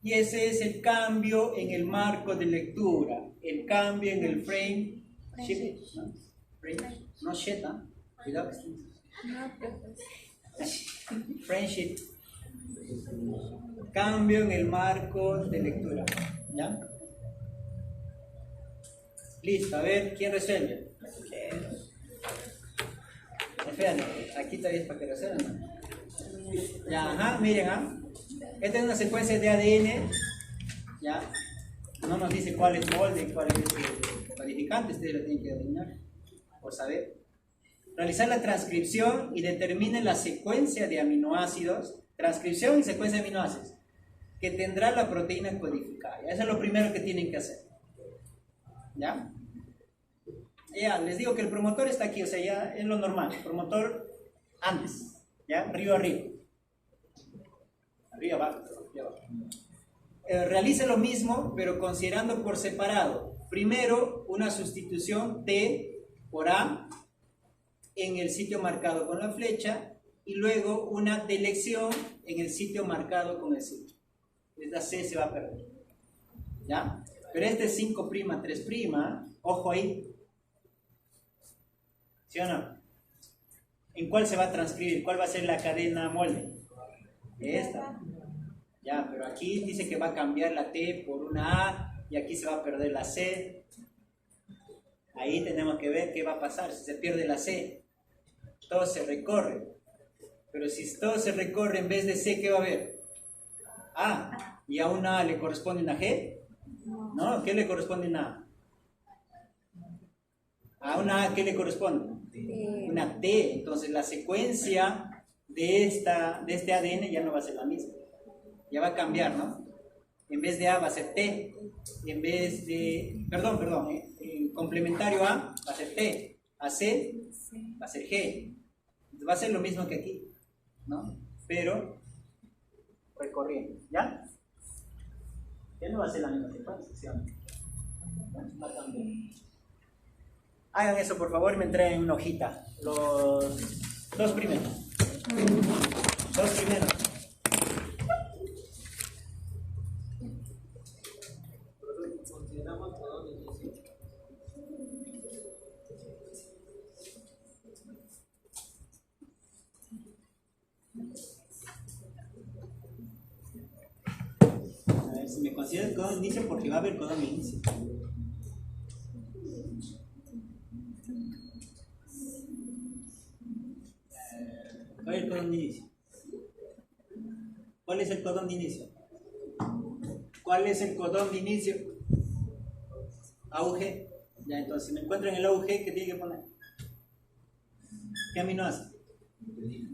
Y ese es el cambio en el marco de lectura, el cambio en el frame shift, ¿no? No shit, ¿no? Cuidado que frame shift. Cambio en el marco de lectura, ¿ya? Listo, a ver, ¿quién resuelve? Espérate, aquí todavía es para que resuelvan, ¿no? Ya, ajá, miren, esta es una secuencia de ADN, ya, no nos dice cuál es molde, cuál es el codificante, ustedes lo tienen que adivinar, por saber. Realizar la transcripción y determine la secuencia de aminoácidos, transcripción y secuencia de aminoácidos, que tendrá la proteína codificada. Eso es lo primero que tienen que hacer, ¿ya? Ya, les digo que el promotor está aquí, o sea, ya es lo normal, el promotor antes, ¿ya? Río arriba. Arriba abajo, arriba abajo. Realice lo mismo, pero considerando por separado. Primero, una sustitución T por A en el sitio marcado con la flecha y luego una delección en el sitio marcado con el sitio. Esta C se va a perder, ¿ya? Pero este es 5', 3', ojo ahí. ¿Sí o no? ¿En cuál se va a transcribir? ¿Cuál va a ser la cadena molde? Esta. Ya, pero aquí dice que va a cambiar la T por una A y aquí se va a perder la C. Ahí tenemos que ver qué va a pasar si se pierde la C. Todo se recorre. Pero si todo se recorre en vez de C, ¿qué va a haber? A. ¿Y a una A le corresponde una G? No, ¿qué le corresponde una A? A una A, ¿qué le corresponde? Una T. Entonces la secuencia de este ADN ya no va a ser la misma. Ya va a cambiar, ¿no? En vez de A va a ser T. En vez de... Perdón. Complementario A va a ser T. AC va a ser G. Va a ser lo mismo que aquí, ¿no? Pero recorriendo, ¿ya? Ya no va a ser la misma secuencia, ¿sí o no? Va a cambiar. Hagan eso por favor y me entreguen una hojita. Los dos primeros. Dos primeros. Consideramos codón de inicio. A ver si me considero el codón de inicio porque va a haber codón de inicio. ¿Cuál es el codón de inicio? ¿Cuál es el codón de inicio? ¿Cuál es el codón de inicio? AUG. Ya, entonces, si me encuentro en el AUG, ¿qué tiene que poner? ¿Qué aminoácido?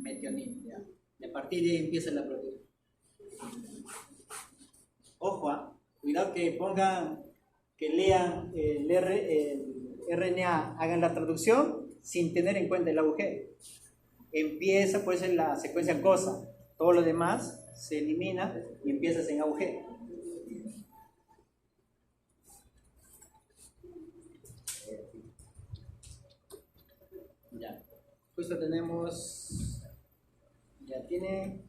Metionina. Ya. Y a partir de ahí empieza la proteína. Ojo, cuidado que pongan, que lean el RNA, hagan la traducción sin tener en cuenta el AUG. Empieza pues en la secuencia cosa, todo lo demás se elimina y empiezas en AUG. Ya, justo tenemos, ya tiene